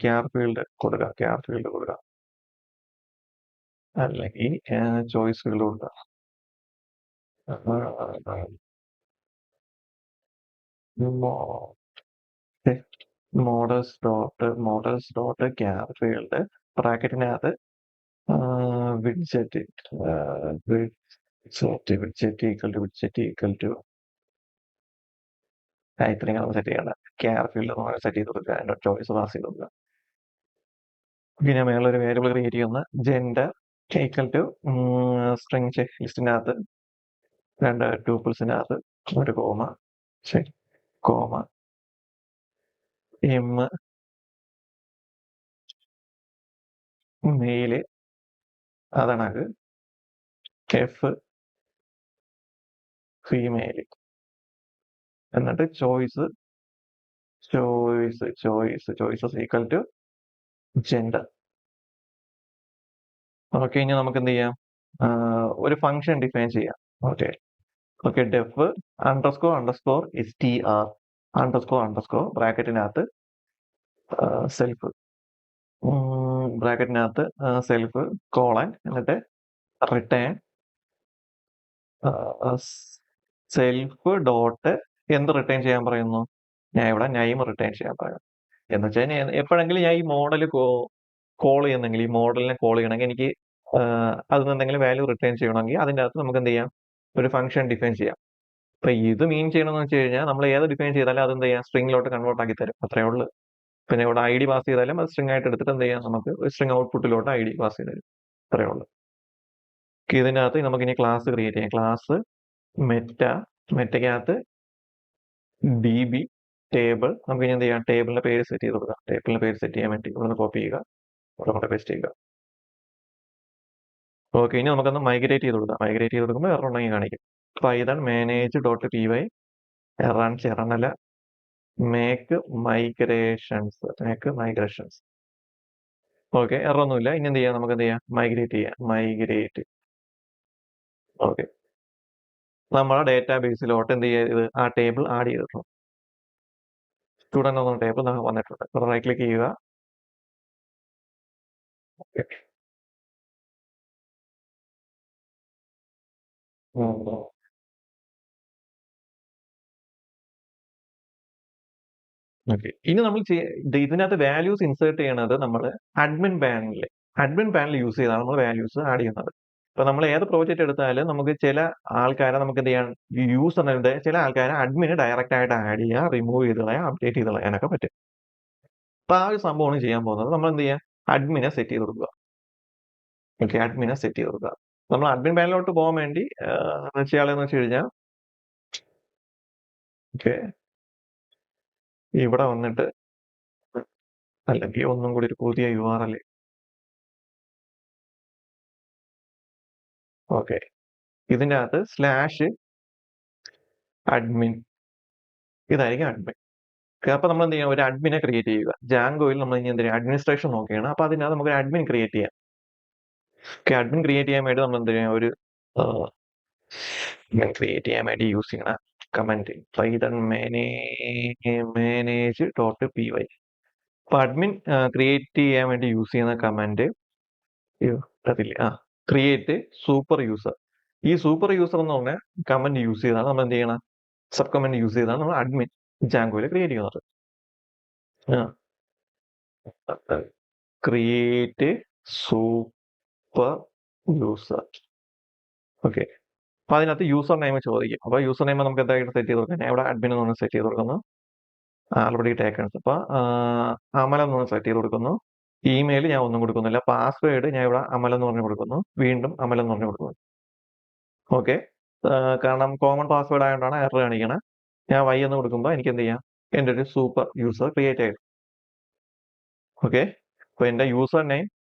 ക്യാർ ഫീൽഡ് കൊടുക്കാം. അല്ലെങ്കിൽ ചോയ്സ് ഫീൽഡ് കൊടുക്കാം. models. ക്യാർ ഫീൽഡ് ബ്രാക്കറ്റിനകത്ത് വിഡ്ജറ്റ് ഈക്വൽ ടു ഇത്രയും നമ്മൾ സെറ്റ് ചെയ്യണ്ട. ക്യാർ ഫീൽഡ് സെറ്റ് ചെയ്ത് കൊടുക്കുക. അതിന്റെ ചോയ്സ് പാസ് ചെയ്ത് കൊടുക്കുക. പിന്നെ മേളൊരു വേരിയബിൾ ക്രിയേറ്റ് ചെയ്യുന്ന ജെൻഡർ ഈക്വൽ ടു സ്ട്രിങ് ലിസ്റ്റിനകത്ത് 2 ട്യൂപ്പിൾസിനകത്ത് ഒരു കോമ എം മെയില് അതാണ് എഫ് ഫീമെയില്. എന്നിട്ട് choices equal to gender. Okay, ഇനി നമുക്ക് എന്ത് ചെയ്യാം, ഒരു ഫംഗ്ഷൻ ഡിഫൈൻ ചെയ്യാം. ഓക്കെ, ഡെഫ് അണ്ടർസ്കോർ str __ ബ്രാക്കറ്റിനകത്ത് സെൽഫ് ബ്രാക്കറ്റിനകത്ത് സെൽഫ് കോളൻ എന്നിട്ട് റിട്ടേൺ സെൽഫ് ഡോട്ട് എന്ത് റിട്ടേൺ ചെയ്യാൻ പറയുന്നു? ഞാൻ ഇവിടെ നെയിം റിട്ടേൺ ചെയ്യാൻ പറയുന്നു. എന്ന് വെച്ചാൽ എപ്പോഴെങ്കിലും ഞാൻ ഈ മോഡൽ കോൾ ചെയ്യുന്നെങ്കിൽ ഈ മോഡലിനെ കോൾ ചെയ്യണമെങ്കിൽ എനിക്ക് അതിന് എന്തെങ്കിലും വാല്യൂ റിട്ടേൺ ചെയ്യണമെങ്കിൽ അതിൻ്റെ അകത്ത് നമുക്ക് എന്ത് ചെയ്യാം? ഒരു ഫംഗ്ഷൻ ഡിഫൈൻ ചെയ്യാം. അപ്പൊ ഇത് മീൻ ചെയ്യണമെന്ന് വെച്ച് കഴിഞ്ഞാൽ നമ്മൾ ഏത് ഡിഫൈൻ ചെയ്താലും അത് എന്ത് ചെയ്യാം? സ്ട്രിങ്ങിലോട്ട് കൺവേർട്ട് ആക്കി തരും. അത്രേ ഉള്ളൂ. പിന്നെ ഇവിടെ ഐ ഡി പാസ് ചെയ്താലും അത് സ്ട്രിങ് ആയിട്ട് എടുത്തിട്ട് എന്ത് ചെയ്യാം? നമുക്ക് സ്ട്രിങ് ഔട്ട്പുട്ടിലോട്ട് ഐ ഡി പാസ് ചെയ്ത് തരും. അത്രേ ഉള്ളൂ. ഇതിനകത്ത് നമുക്ക് ഇനി ക്ലാസ് ക്രിയേറ്റ് ചെയ്യാം. ക്ലാസ് മെറ്റയ്ക്കകത്ത് db ടേബിൾ നമുക്ക് ഇനി എന്ത് ചെയ്യാം? ടേബിളിന്റെ പേര് സെറ്റ് ചെയ്ത് കൊടുക്കാം. ടേബിളിന്റെ പേര് സെറ്റ് ചെയ്യാൻ വേണ്ടി ഇവിടെ കോപ്പി ചെയ്യുക, ഇവിടെ കൊണ്ട് പേസ്റ്റ് ചെയ്യുക. ഓക്കെ, ഇനി നമുക്കൊന്ന് മൈഗ്രേറ്റ് ചെയ്ത് കൊടുക്കാം. മൈഗ്രേറ്റ് ചെയ്ത് കൊടുക്കുമ്പോൾ എറർ ഉണ്ടെങ്കിൽ കാണിക്കും. Python manage dot p y റണ്ണല്ല മേക്ക് മൈഗ്രേഷൻസ്. ഓക്കെ, എറർ ഒന്നുമില്ല. ഇനി എന്ത് ചെയ്യാം? നമുക്ക് എന്ത് ചെയ്യാം? മൈഗ്രേറ്റ് ചെയ്യാം. മൈഗ്രേറ്റ്. ഓക്കെ, നമ്മളെ ഡേറ്റാബേസിലോട്ട് എന്ത് ചെയ്ത് ആ ടേബിൾ ആഡ് ചെയ്തിട്ടുണ്ട്. സ്റ്റുഡന്റ് എന്ന ടേബിൾ നമുക്ക് വന്നിട്ടുണ്ട്. റൈറ്റ് ക്ലിക്ക് ചെയ്യുക. Okay, okay. ഇനി നമ്മൾ ഇതിനകത്ത് വാല്യൂസ് ഇൻസേർട്ട് ചെയ്യണത് നമ്മൾ അഡ്മിൻ പാനൽ യൂസ് ചെയ്താണ് നമ്മൾ വാല്യൂസ് ആഡ് ചെയ്യുന്നത്. ഇപ്പൊ നമ്മൾ ഏത് പ്രോജക്റ്റ് എടുത്താലും നമുക്ക് ചില ആൾക്കാരെ നമുക്ക് എന്ത് ചെയ്യാൻ യൂസറിന്റെ ചില ആൾക്കാരെ അഡ്മിന് ഡയറക്റ്റ് ആയിട്ട് ആഡ് ചെയ്യുക, റിമൂവ് ചെയ്ത് കളയാം, അപ്ഡേറ്റ് ചെയ്ത് കളയാനൊക്കെ പറ്റും. അപ്പൊ ആ ഒരു സംഭവമാണ് ചെയ്യാൻ പോകുന്നത്. നമ്മൾ എന്ത് ചെയ്യാം? അഡ്മിനെ സെറ്റ് ചെയ്ത് കൊടുക്കുക. ഓക്കെ, അഡ്മിനെ സെറ്റ് ചെയ്ത് കൊടുക്കുക. നമ്മൾ അഡ്മിൻ പാനലിലോട്ട് പോകാൻ വേണ്ടി ചെയ്യാളെന്ന് വെച്ച് കഴിഞ്ഞാൽ ഓക്കെ, ഇവിടെ വന്നിട്ട് അല്ലെങ്കിൽ ഒന്നും കൂടി ഒരു പുതിയ URL. ഓക്കെ, ഇതിൻ്റെ അകത്ത് /admin ഇതായിരിക്കും അഡ്മിൻ. അപ്പൊ നമ്മൾ എന്ത് ചെയ്യാം? ഒരു അഡ്മിനെ ക്രിയേറ്റ് ചെയ്യുക. ജാങ്കോയിൽ നമ്മൾ ഇനി എന്ത് ചെയ്യാം? അഡ്മിനിസ്ട്രേഷൻ നോക്കുകയാണ്. അപ്പൊ അതിനകത്ത് നമുക്ക് ഒരു അഡ്മിൻ ക്രിയേറ്റ് ചെയ്യാം. ഓക്കെ, അഡ്മിൻ ക്രിയേറ്റ് ചെയ്യാൻ വേണ്ടി നമ്മൾ എന്ത് ചെയ്യാം? ഒരു ക്രിയേറ്റ് ചെയ്യാൻ വേണ്ടി യൂസ് ചെയ്യണ command python manage dot p y. അപ്പൊ അഡ്മിൻ ക്രിയേറ്റ് ചെയ്യാൻ വേണ്ടി യൂസ് ചെയ്യുന്ന കമന്റ് അതില്ല, ക്രിയേറ്റ് സൂപ്പർ യൂസർ. ഈ സൂപ്പർ യൂസർ എന്ന് പറഞ്ഞ കമന്റ് യൂസ് ചെയ്താണ് നമ്മൾ എന്ത് ചെയ്യണം? സബ് കമന്റ് യൂസ് ചെയ്താണ് നമ്മൾ അഡ്മിൻ ജാങ്കോയിൽ ക്രിയേറ്റ് ചെയ്യുന്നത്. Create super user. ഓക്കെ, അപ്പൊ അതിനകത്ത് യൂസർ നെയിം ചോദിക്കും. അപ്പൊ യൂസർ നെയിം നമുക്ക് എന്തായിട്ട് സെറ്റ് ചെയ്ത് കൊടുക്കാം? ഞാൻ ഇവിടെ അഡ്മിൻ എന്ന് സെറ്റ് ചെയ്ത് കൊടുക്കുന്നു. ആൾറെഡി ടേക്കൺസ്. അപ്പൊ അമൽ എന്ന് സെറ്റ് ചെയ്ത് കൊടുക്കുന്നു. ഇമെയിൽ ഞാൻ ഒന്നും കൊടുക്കുന്നില്ല. പാസ്വേഡ് ഞാൻ ഇവിടെ അമൽ എന്ന് പറഞ്ഞു കൊടുക്കുന്നു. വീണ്ടും അമൽ എന്ന് പറഞ്ഞു കൊടുക്കുന്നു. ഓക്കെ, കാരണം കോമൺ പാസ്വേഡ് ആയതുകൊണ്ടാണ് എറർ കാണിക്കണത്. ഞാൻ വൈ എന്ന് കൊടുക്കുമ്പോൾ എനിക്ക് എന്ത് ചെയ്യാം? എൻ്റെ ഒരു സൂപ്പർ യൂസർ ക്രിയേറ്റ് ആയിരുന്നു. ഓക്കെ, അപ്പൊ എൻ്റെ യൂസർ നെയിം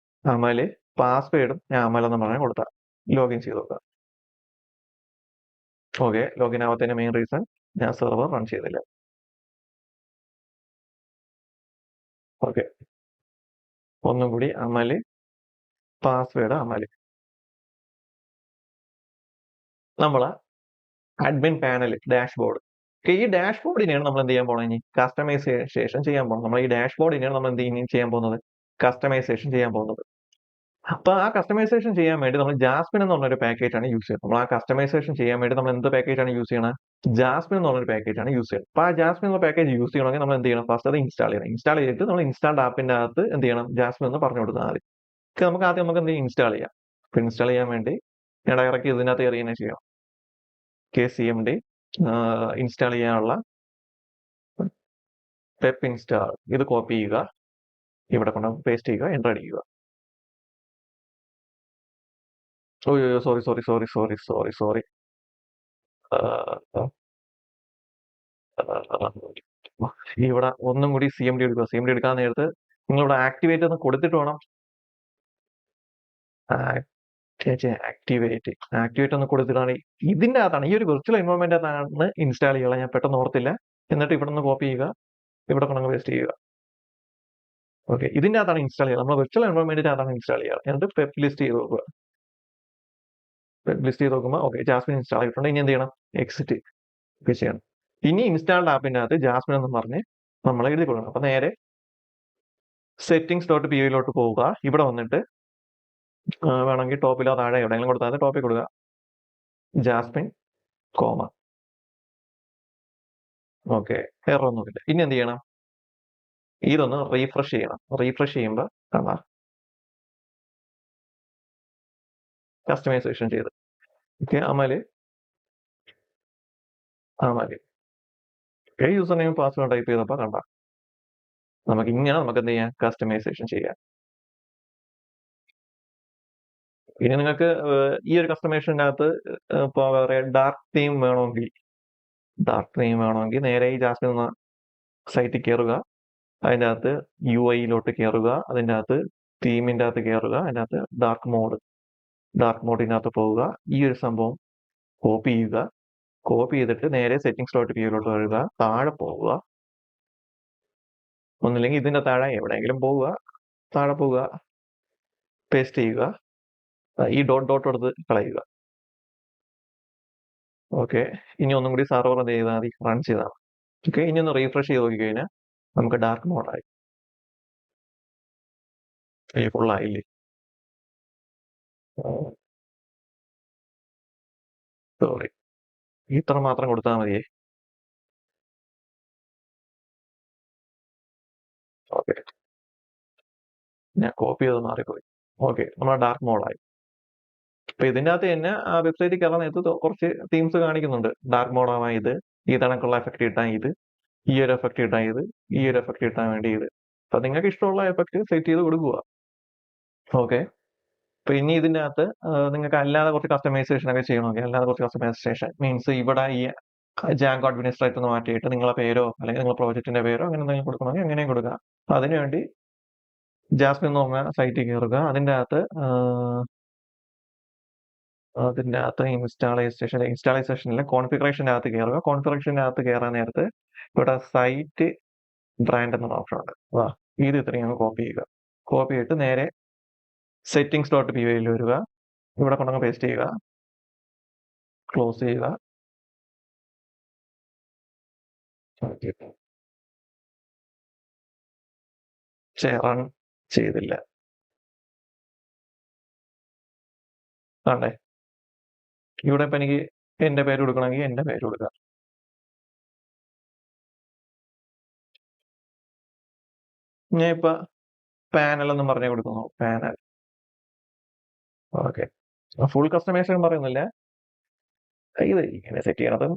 അമൽ, പാസ്വേഡും ഞാൻ അമൽ എന്ന് പറഞ്ഞാൽ കൊടുത്താൽ ലോഗിൻ ചെയ്ത് കൊടുക്കാം. ഓക്കെ, ലോഗിൻ ആവാത്തതിന്റെ മെയിൻ റീസൺ ഞാൻ സെർവർ റൺ ചെയ്തില്ല. ഓക്കെ, ഒന്നും കൂടി അമൽ, പാസ്വേഡ് അമൽ. നമ്മളെ അഡ്മിൻ പാനൽ ഡാഷ്ബോർഡ്. ഈ ഡാഷ്ബോർഡിനെയാണ് നമ്മൾ എന്ത് ചെയ്യാൻ പോകണം? ഇനി കസ്റ്റമൈസേഷൻ ചെയ്യാൻ പോകണം. നമ്മൾ ഈ ഡാഷ്ബോർഡിനെയാണ് നമ്മൾ എന്ത് ചെയ്യാൻ പോകുന്നത്? കസ്റ്റമൈസേഷൻ ചെയ്യാൻ പോകുന്നത്. അപ്പൊ ആ കസ്റ്റമൈസേഷൻ ചെയ്യാൻ വേണ്ടി നമ്മൾ ജാസ്മിൻ എന്ന് പറഞ്ഞൊരു പാക്കേജ് ആണ് യൂസ് ചെയ്യുന്നത്. നമ്മൾ ആ കസ്റ്റമൈസേഷൻ ചെയ്യാൻ വേണ്ടി നമ്മൾ എന്ത് പാക്കേജ് ആണ് യൂസ് ചെയ്യണം? ജാസ്മിൻ എന്ന് പറഞ്ഞൊരു പാക്കേജ് ആണ് യൂസ് ചെയ്യുന്നത്. അപ്പൊ ആ ജാസ്മിൻ എന്ന പാക്കേജ് യൂസ് ചെയ്യണമെങ്കിൽ നമ്മൾ എന്ത് ചെയ്യണം? ഫസ്റ്റ് അത് ഇൻസ്റ്റാൾ ചെയ്യണം. ഇൻസ്റ്റാൾ ചെയ്തിട്ട് നമ്മൾ ഇൻസ്റ്റാൾഡ് ആപ്പിന്റെ അകത്ത് എന്ത് ചെയ്യണം? ജാസ്മിൻ എന്ന് പറഞ്ഞു കൊടുത്താൽ മതി. നമുക്ക് ആദ്യം നമുക്ക് എന്ത് ഇൻസ്റ്റാൾ ചെയ്യാം. അപ്പൊ ഇൻസ്റ്റാൾ ചെയ്യാൻ വേണ്ടി ഞാൻ ഡയറക്റ്റ് ഇതിനകത്ത് കയറി തന്നെ ചെയ്യാം. KCMD ഇൻസ്റ്റാൾ ചെയ്യാനുള്ള പെപ്പ് ഇൻസ്റ്റാൾ ഇത് കോപ്പി ചെയ്യുക, ഇവിടെ കൊണ്ട് പേസ്റ്റ് ചെയ്യുക, എൻ്റർ അടിക്കുക. സോറി. ഇവിടെ ഒന്നും കൂടി CMD എടുക്കുക. CMD എടുക്കാൻ നേരത്ത് നിങ്ങളിവിടെ ആക്ടിവേറ്റ് എന്ന് കൊടുത്തിട്ട് വേണം. ആക്ടിവേറ്റ് ഒന്ന് കൊടുത്തിട്ടാണ് ഇതിന്റെ അകത്താണ് ഈ ഒരു വിർച്വൽ എൻവയോൺമെന്റ് അകത്താണ് ഇൻസ്റ്റാൾ ചെയ്യുക. ഞാൻ പെട്ടെന്ന് ഓർത്തില്ല. എന്നിട്ട് ഇവിടെ നിന്ന് കോപ്പി ചെയ്യുക, ഇവിടെ കൊണ്ട് പേസ്റ്റ് ചെയ്യുക. ഓക്കെ, ഇതിന്റെ അകത്താണ് ഇൻസ്റ്റാൾ ചെയ്യുക. നമ്മൾ വിർച്വൽ എൻവയോൺമെന്റിന്റെ അകത്താണ് ഇൻസ്റ്റാൾ ചെയ്യുക. എന്നിട്ട് പെപ്പ് ലിസ്റ്റ് ചെയ്ത് നോക്കുക. ലിസ്റ്റ് ചെയ്ത് നോക്കുമ്പോൾ ഓക്കെ, ജാസ്മിൻ ഇൻസ്റ്റാൾ ആയിട്ടുണ്ട്. ഇനി എന്ത് ചെയ്യണം? എക്സിറ്റ് ഒക്കെ ചെയ്യണം. ഇനി ഇൻസ്റ്റാൾഡ് ആപ്പിന്റെ അകത്ത് ജാസ്മിൻ എന്ന് പറഞ്ഞ് നമ്മൾ എഴുതി കൊടുക്കണം. അപ്പൊ നേരെ സെറ്റിംഗ്സ് ഡോട്ട് പി യിലോട്ട് പോവുക. ഇവിടെ വന്നിട്ട് വേണമെങ്കിൽ ടോപ്പിലോ താഴെ എവിടെയെങ്കിലും കൊടുത്താൽ ടോപ്പിൽ കൊടുക്കുക ജാസ്മിൻ കോമ. ഓക്കെ, എറർ ഒന്നുമില്ല. ഇനി എന്ത് ചെയ്യണം? ഇതൊന്ന് റീഫ്രഷ് ചെയ്യണം. റീഫ്രഷ് ചെയ്യുമ്പോൾ കാണാം കസ്റ്റമൈസേഷൻ ചെയ്ത്. ഓക്കെ, അമല് യൂസർ നെയിം പാസ്വേഡ് ടൈപ്പ് ചെയ്തപ്പോൾ കണ്ട നമുക്ക് എന്ത് ചെയ്യാം? കസ്റ്റമൈസേഷൻ ചെയ്യാം. ഇനി നിങ്ങൾക്ക് ഈ ഒരു കസ്റ്റമൈസേഷനകത്ത് ഇപ്പോൾ പറയാ ഡാർക്ക് തീം വേണമെങ്കിൽ നേരെ ഈ ജാസ്മിൻ എന്ന സൈറ്റിൽ കയറുക. അതിൻ്റെ അകത്ത് UI കയറുക. അതിൻ്റെ അകത്ത് തീമിൻ്റെ അകത്ത് കയറുക. അതിൻ്റെ അകത്ത് ഡാർക്ക് മോഡിനകത്ത് പോവുക. ഈ ഒരു സംഭവം കോപ്പി ചെയ്യുക. കോപ്പി ചെയ്തിട്ട് നേരെ സെറ്റിംഗ്സ് ഡോട്ട് പി വരിക. താഴെ പോവുക. ഒന്നില്ലെങ്കിൽ ഇതിന്റെ താഴെ എവിടെയെങ്കിലും പോവുക. താഴെ പോവുക, പേസ്റ്റ് ചെയ്യുക. ഈ ഡോട്ട് എടുത്ത് കളയുക. ഓക്കെ, ഇനി ഒന്നും കൂടി സർവർ എന്ത് ചെയ്താൽ മതി? റൺ ചെയ്താൽ മതി. ഓക്കെ, ഇനി ഒന്ന് റീഫ്രഷ് ചെയ്ത് നോക്കിക്കഴിഞ്ഞാൽ നമുക്ക് ഡാർക്ക് മോഡായി. ഫുള്ളായില്ലേ? സോറി, ഇത്ര മാത്രം കൊടുത്താൽ മതിയേ. ഓക്കെ, ഞാൻ കോപ്പി ചെയ്ത് മാറിപ്പോയി. ഓക്കെ, നമ്മുടെ ഡാർക്ക് മോഡായി. അപ്പൊ ഇതിന്റെ അകത്ത് തന്നെ ആ വെബ്സൈറ്റിൽ കയറാൻ നേരത്ത് കുറച്ച് തീംസ് കാണിക്കുന്നുണ്ട്. ഡാർക്ക് മോഡാവാൻ ഇത്, ഈ കണക്കുള്ള എഫക്റ്റ് കിട്ടാൻ ഇത്, ഈ ഒരു എഫക്റ്റ് കിട്ടാൻ ഇത്, ഈ ഒരു എഫക്റ്റ് കിട്ടാൻ വേണ്ടി ഇത്. അപ്പൊ നിങ്ങൾക്ക് ഇഷ്ടമുള്ള എഫക്റ്റ് സെറ്റ് ചെയ്ത് കൊടുക്കുക. ഓക്കെ, അപ്പൊ ഇനി ഇതിന്റെ അകത്ത് നിങ്ങൾക്ക് അല്ലാതെ കുറച്ച് കസ്റ്റമൈസേഷൻ ഒക്കെ ചെയ്യണമെങ്കിൽ മീൻസ് ഇവിടെ ഈ ജാങ്കോ അഡ്മിനിസ്ട്രേറ്റർ എന്ന് മാറ്റിയിട്ട് നിങ്ങളെ പേരോ അല്ലെങ്കിൽ നിങ്ങളുടെ പ്രോജക്റ്റിന്റെ പേരോ അങ്ങനെ എന്തെങ്കിലും കൊടുക്കണമെങ്കിൽ അങ്ങനെയും കൊടുക്കാം. അപ്പൊ അതിനുവേണ്ടി ജാസ്മിൻ എന്ന് പറഞ്ഞ സൈറ്റിൽ കയറുക. അതിന്റെ അകത്ത് ഇൻസ്റ്റാളേഷനിലെ കോൺഫിഗറേഷനകത്ത് കയറുക. കോൺഫിഗറേഷനകത്ത് കയറാൻ നേരത്ത് ഇവിടെ സൈറ്റ് ബ്രാൻഡ് എന്നൊരു ഓപ്ഷൻ ഉണ്ട്. ഇത് ഇത്രയും കോപ്പി ചെയ്യുക. കോപ്പി ചെയ്തിട്ട് നേരെ സെറ്റിംഗ്സ് ഡോട്ട് പി വൈയിൽ വരിക. ഇവിടെ കൊണ്ടങ്ങ് പേസ്റ്റ് ചെയ്യുക. ക്ലോസ് ചെയ്യുക. റൺ ചെയ്തില്ല. ആണ്ടേ, ഇവിടെ ഇപ്പൊ എനിക്ക് എന്റെ പേര് കൊടുക്കണമെങ്കിൽ എന്റെ പേര് കൊടുക്കാം. ഞാൻ ഇപ്പൊ പാനൽ എന്ന് പറഞ്ഞു കൊടുക്കുന്നു. പാനൽ. ഓക്കെ, ഫുൾ കസ്റ്റമൈസേഷൻ പറയുന്നില്ല. ഇത് ഇങ്ങനെ സെറ്റ് ചെയ്യണത്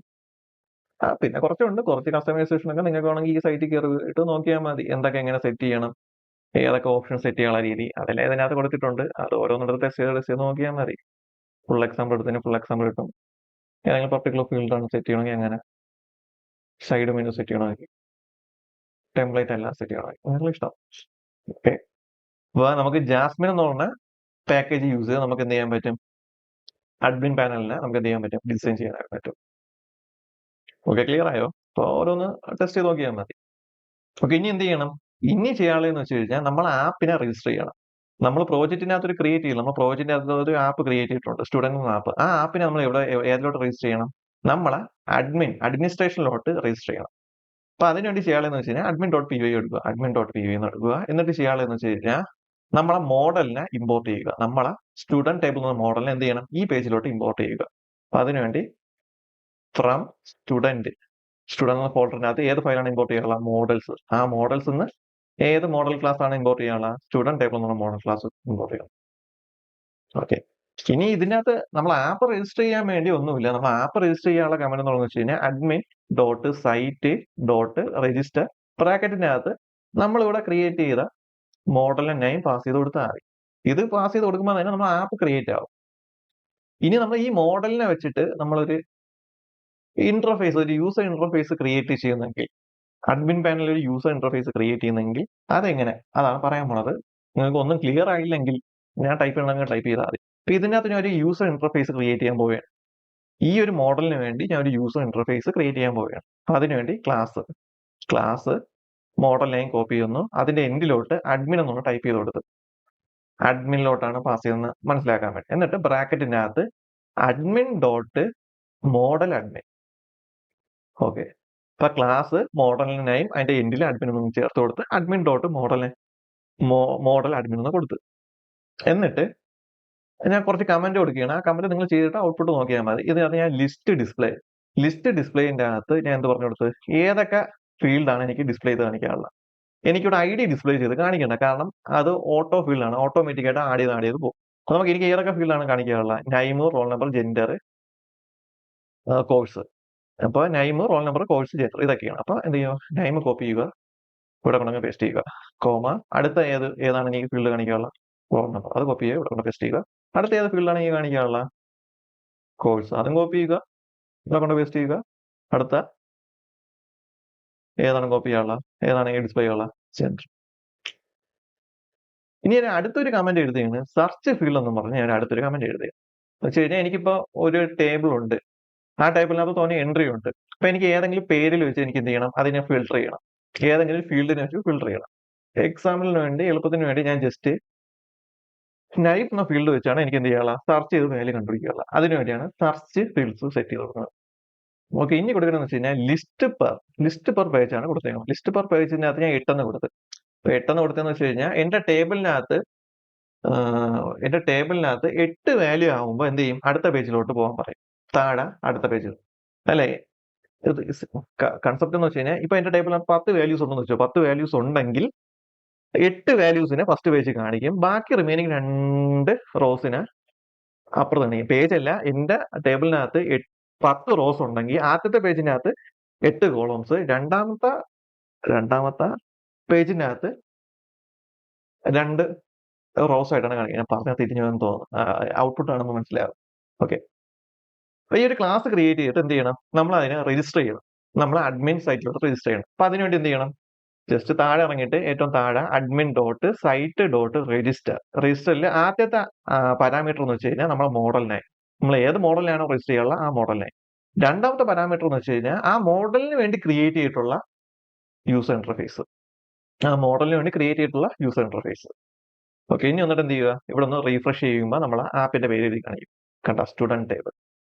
പിന്നെ കുറച്ചുണ്ട്. കുറച്ച് കസ്റ്റമൈസേഷൻ ഒക്കെ നിങ്ങൾക്ക് വേണമെങ്കിൽ ഈ സൈറ്റിൽ കയറിയിട്ട് നോക്കിയാൽ മതി. എന്തൊക്കെ എങ്ങനെ സെറ്റ് ചെയ്യണം, ഏതൊക്കെ ഓപ്ഷൻ സെറ്റ് ചെയ്യാനുള്ള രീതി, അതെല്ലാം ഇതിനകത്ത് കൊടുത്തിട്ടുണ്ട്. അത് ഓരോന്നിടത്ത് ടെസ്റ്റ് ചെയ്ത് നോക്കിയാൽ മതി. ഫുൾ എക്സാമ്പിൾ എടുത്തതിന് ഫുൾ എക്സാമ്പിൾ കിട്ടും. ഏതെങ്കിലും പർട്ടിക്കുലർ ഫീൽഡാണ് സെറ്റ് ചെയ്യണമെങ്കിൽ അങ്ങനെ, സൈഡ് മെനു സെറ്റ് ചെയ്യണമെങ്കിൽ, ടെംപ്ലേറ്റ് എല്ലാം സെറ്റ് ചെയ്യണമെങ്കിൽ നിങ്ങളുടെ ഇഷ്ടം. ഓക്കെ, അപ്പൊ നമുക്ക് ജാസ്മിൻ എന്ന് പറഞ്ഞ പാക്കേജ് യൂസ് ചെയ്ത് നമുക്ക് എന്ത് ചെയ്യാൻ പറ്റും? അഡ്മിൻ പാനലിനെ നമുക്ക് എന്ത് ചെയ്യാൻ പറ്റും? ഡിസൈൻ ചെയ്യാനായിട്ട് പറ്റും. ഓക്കെ, ക്ലിയർ ആയോ? അപ്പൊ ഓരോന്ന് ടെസ്റ്റ് ചെയ്ത് നോക്കിയാൽ മതി. ഓക്കെ, ഇനി എന്ത് ചെയ്യണം? ഇനി ചെയ്യാനുള്ളതെന്ന് വെച്ച് കഴിഞ്ഞാൽ നമ്മൾ ആപ്പിനെ രജിസ്റ്റർ ചെയ്യണം. നമ്മൾ പ്രോജക്റ്റിനകത്ത് ഒരു ക്രിയേറ്റ് ചെയ്യണം. നമ്മൾ പ്രോജക്റ്റിനകത്ത് ഒരു ആപ്പ് ക്രിയേറ്റ് ചെയ്തിട്ടുണ്ട്, സ്റ്റുഡന്റ് ആപ്പ്. ആ ആപ്പിനെ നമ്മൾ ഏതിലോട്ട് രജിസ്റ്റർ ചെയ്യണം? നമ്മളെ അഡ്മിനിസ്ട്രേഷനിലോട്ട് രജിസ്റ്റർ ചെയ്യണം. അപ്പൊ അതിനുവേണ്ടി ചെയ്യാനുള്ളതെന്ന് വെച്ച് കഴിഞ്ഞാൽ അഡ്മിൻ ഡോട്ട് പി വൈ എടുക്കുക. എടുക്കുക. എന്നിട്ട് ചെയ്യാനുള്ളതെന്ന് വെച്ച് കഴിഞ്ഞാൽ നമ്മളെ മോഡലിനെ ഇമ്പോർട്ട് ചെയ്യുക. നമ്മളെ സ്റ്റുഡന്റ് ടേബിൾ എന്ന മോഡലിനെ എന്ത് ചെയ്യണം? ഈ പേജിലോട്ട് ഇമ്പോർട്ട് ചെയ്യുക. അപ്പൊ അതിനുവേണ്ടി ഫ്രം സ്റ്റുഡന്റ് എന്ന ഫോൾഡറിനകത്ത് ഏത് ഫയലാണ് ഇമ്പോർട്ട് ചെയ്യാനുള്ള? മോഡൽസ്. ആ മോഡൽസ് നിന്ന് ഏത് മോഡൽ ക്ലാസ് ആണ് ഇമ്പോർട്ട് ചെയ്യാനുള്ള? സ്റ്റുഡന്റ് ടേബിൾ എന്നുള്ള മോഡൽ ക്ലാസ് ഇമ്പോർട്ട് ചെയ്യണം. ഓക്കെ, ഇനി ഇതിനകത്ത് നമ്മൾ ആപ്പ് രജിസ്റ്റർ ചെയ്യാൻ വേണ്ടി ഒന്നുമില്ല. നമ്മൾ ആപ്പ് രജിസ്റ്റർ ചെയ്യാനുള്ള കമന്റ് എന്ന് വെച്ച് കഴിഞ്ഞാൽ admin dot site dot register ബ്രാക്കറ്റിനകത്ത് നമ്മളിവിടെ ക്രിയേറ്റ് ചെയ്ത മോഡലിന്റെ നെയിം പാസ് ചെയ്ത് കൊടുത്താൽ മതി. ഇത് പാസ് ചെയ്ത് കൊടുക്കുമ്പോൾ തന്നെ നമ്മൾ ആപ്പ് ക്രിയേറ്റ് ആവും. ഇനി നമ്മൾ ഈ മോഡലിനെ വെച്ചിട്ട് നമ്മളൊരു ഇന്റർഫേസ്, ഒരു യൂസർ ഇന്റർഫേസ് ക്രിയേറ്റ് ചെയ്യുന്നെങ്കിൽ, അഡ്മിൻ പാനലിൽ ഒരു യൂസർ ഇന്റർഫേസ് ക്രിയേറ്റ് ചെയ്യുന്നെങ്കിൽ അതെങ്ങനെ? അതാണ് പറയാൻ പോണത്. നിങ്ങൾക്ക് ഒന്നും ക്ലിയർ ആയില്ലെങ്കിൽ ഞാൻ ടൈപ്പ് ചെയ്യണമെങ്കിൽ ടൈപ്പ് ചെയ്താൽ മതി. അപ്പൊ ഇതിനകത്ത് ഞാൻ ഒരു യൂസർ ഇന്റർഫേസ് ക്രിയേറ്റ് ചെയ്യാൻ പോവുകയാണ്. ഈ ഒരു മോഡലിന് വേണ്ടി ഞാൻ ഒരു യൂസർ ഇന്റർഫേസ് ക്രിയേറ്റ് ചെയ്യാൻ പോവുകയാണ്. അപ്പൊ അതിനുവേണ്ടി ക്ലാസ് മോഡൽ നെയിം കോപ്പി ചെയ്യുന്നു. അതിന്റെ എൻഡിലോട്ട് അഡ്മിൻ എന്നൊന്ന് ടൈപ്പ് ചെയ്ത് കൊടുത്തു. അഡ്മിനിലോട്ടാണ് പാസ് ചെയ്യുന്നത് മനസ്സിലാക്കാൻ വേണ്ടി. എന്നിട്ട് ബ്രാക്കറ്റിനകത്ത് admin dot model admin. Okay, അപ്പൊ ക്ലാസ് മോഡൽ നെയിം അതിന്റെ എൻഡിൽ അഡ്മിൻ ഒന്ന് ചേർത്ത് കൊടുത്ത് admin dot model model admin എന്ന് കൊടുത്ത്. എന്നിട്ട് ഞാൻ കുറച്ച് കമന്റ് കൊടുക്കുകയാണ്. ആ കമന്റ് നിങ്ങൾ ചെയ്തിട്ട് ഔട്ട്പുട്ട് നോക്കിയാൽ മതി. ഇതിനകത്ത് ഞാൻ ലിസ്റ്റ് ഡിസ്പ്ലേന്റെ അകത്ത് ഞാൻ എന്ത് പറഞ്ഞു കൊടുത്ത്, ഏതൊക്കെ ഫീൽഡാണ് എനിക്ക് ഡിസ്പ്ലേ ചെയ്ത് കാണിക്കാനുള്ളത്. എനിക്കിവിടെ ID ഡിസ്പ്ലേ ചെയ്ത് കാണിക്കണ്ട. കാരണം അത് ഓട്ടോ ഫീൽഡാണ്. ഓട്ടോമാറ്റിക് ആയിട്ട് ആഡ് ചെയ്ത് പോകും. അപ്പൊ നമുക്ക് എനിക്ക് ഏതൊക്കെ ഫീൽഡാണ് കാണിക്കാനുള്ളത്? നൈമ്, റോൾ നമ്പർ, ജെൻഡർ, കോഴ്സ്. അപ്പൊ നൈമ്, റോൾ നമ്പർ, കോഴ്സ്, ജെൻഡർ ഇതൊക്കെയാണ്. അപ്പൊ എന്ത് ചെയ്യുക? നൈമ് കോപ്പി ചെയ്യുക, ഇവിടെ കൊണ്ടങ്ങ് പേസ്റ്റ് ചെയ്യുക. കോമ അടുത്ത ഏതാണ് എനിക്ക് ഫീൽഡ് കാണിക്കാനുള്ളത്? Roll number. അത് കോപ്പി ചെയ്യുക, ഇവിടെ കൊണ്ട് പേസ്റ്റ് ചെയ്യുക. അടുത്ത ഏത് ഫീൽഡാണ് എനിക്ക് കാണിക്കാനുള്ളത്? കോഴ്സ്. അതും കോപ്പി ചെയ്യുക, ഇവിടെ കൊണ്ട് പേസ്റ്റ് ചെയ്യുക. അടുത്ത ഏതാണ് കോപ്പി ചെയ്യാനുള്ളത്? ഏതാണ് ഈ ഡിസ്പ്ലേ ചെയ്യാനുള്ള? ജെൻഡർ. ഇനി ഞാൻ അടുത്തൊരു കമന്റ് എഴുതുകയാണ്, സെർച്ച് ഫീൽഡ് എന്ന് പറഞ്ഞ് ഞാൻ അടുത്തൊരു കമന്റ് എഴുതുക. എന്ന് വെച്ച് കഴിഞ്ഞാൽ എനിക്കിപ്പോ ഒരു ടേബിൾ ഉണ്ട്. ആ ടേബിളിനകത്ത് തോന്നിയ എൻട്രി ഉണ്ട്. അപ്പൊ എനിക്ക് ഏതെങ്കിലും പേരിൽ വെച്ച് എനിക്ക് എന്ത് ചെയ്യണം? അതിനെ ഫിൽട്ടർ ചെയ്യണം. ഏതെങ്കിലും ഫീൽഡിനെ വെച്ച് ഫിൽട്ടർ ചെയ്യണം. എക്സാമ്പിളിന് വേണ്ടി, എളുപ്പത്തിന് വേണ്ടി ഞാൻ ജസ്റ്റ് നൈപ്പ് എന്ന ഫീൽഡ് വെച്ചാണ് എനിക്ക് എന്ത് ചെയ്യാനുള്ള? സെർച്ച് ചെയ്ത് വാല്യൂ കണ്ടുപിടിക്കാനുള്ള. അതിനുവേണ്ടിയാണ് സെർച്ച് ഫീൽഡ്സ് സെറ്റ് ചെയ്ത് കൊടുക്കുന്നത്. ഓക്കെ, ഇനി കൊടുക്കണമെന്ന് വെച്ച് കഴിഞ്ഞാൽ ലിസ്റ്റ് പെർ പേജ് ആണ് കൊടുത്തേക്കുന്നത്. ലിസ്റ്റ് പെർ പേജിനകത്ത് ഞാൻ 8 കൊടുത്ത്. അപ്പൊ 8 കൊടുത്തെന്ന് വെച്ച് കഴിഞ്ഞാൽ എന്റെ ടേബിളിനകത്ത് 8 വാല്യൂ ആകുമ്പോൾ എന്ത് ചെയ്യും? അടുത്ത പേജിലോട്ട് പോകാൻ പറയും. താഴെ അടുത്ത പേജ് അല്ലേ? ഇത് കൺസെപ്റ്റ് എന്ന് വെച്ച് കഴിഞ്ഞാൽ ഇപ്പൊ എന്റെ ടേബിളിനകത്ത് 10 വാല്യൂസ് ഉണ്ടെന്ന് വെച്ചോ. 10 വാല്യൂസ് ഉണ്ടെങ്കിൽ 8 വാല്യൂസിനെ ഫസ്റ്റ് പേജ് കാണിക്കും. ബാക്കി റിമൈനിങ് 2 റോസിനെ അപ്പുറത്ത് കാണിക്കും. പേജ് അല്ല, എന്റെ ടേബിളിനകത്ത് 10 റോസ് ഉണ്ടെങ്കിൽ ആദ്യത്തെ പേജിനകത്ത് 8 കോളംസ്, രണ്ടാമത്തെ പേജിനകത്ത് 2 റോസ് ആയിട്ടാണ് കാണിക്കുന്നത്. ഞാൻ പറഞ്ഞാൽ തിരിഞ്ഞു എന്ന് തോന്നുന്നു. ഔട്ട്പുട്ട് ആണെന്ന് മനസ്സിലാവും. ഓക്കെ, അപ്പൊ ഈ ഒരു ക്ലാസ് ക്രിയേറ്റ് ചെയ്തിട്ട് എന്ത് ചെയ്യണം? നമ്മൾ അതിനെ രജിസ്റ്റർ ചെയ്യണം. നമ്മൾ അഡ്മിൻ സൈറ്റിലോട്ട് രജിസ്റ്റർ ചെയ്യണം. അപ്പൊ അതിനുവേണ്ടി എന്ത് ചെയ്യണം? ജസ്റ്റ് താഴെ ഇറങ്ങിയിട്ട് ഏറ്റവും താഴെ അഡ്മിൻ ഡോട്ട് സൈറ്റ് ഡോട്ട് രജിസ്റ്ററിൽ ആദ്യത്തെ പാരാമീറ്റർ എന്ന് വെച്ച് കഴിഞ്ഞാൽ നമ്മുടെ മോഡലിനായി, നമ്മൾ ഏത് മോഡലിനാണോ രജിസ്റ്റർ ചെയ്യാനുള്ള ആ മോഡലിനായി. രണ്ടാമത്തെ പാരാമീറ്റർ എന്ന് വെച്ച് കഴിഞ്ഞാൽ ആ മോഡലിന് വേണ്ടി ക്രിയേറ്റ് ചെയ്തിട്ടുള്ള യൂസർ ഇന്റർഫേസ്. ഓക്കെ, ഇനി വന്നിട്ട് എന്ത് ചെയ്യുക? ഇവിടെ ഒന്ന് റീഫ്രഷ് ചെയ്യുമ്പോൾ നമ്മൾ ആപ്പിന്റെ പേര് എഴുതി കാണിക്കും. കണ്ട, സ്റ്റുഡന്റ് ടേബിൾ.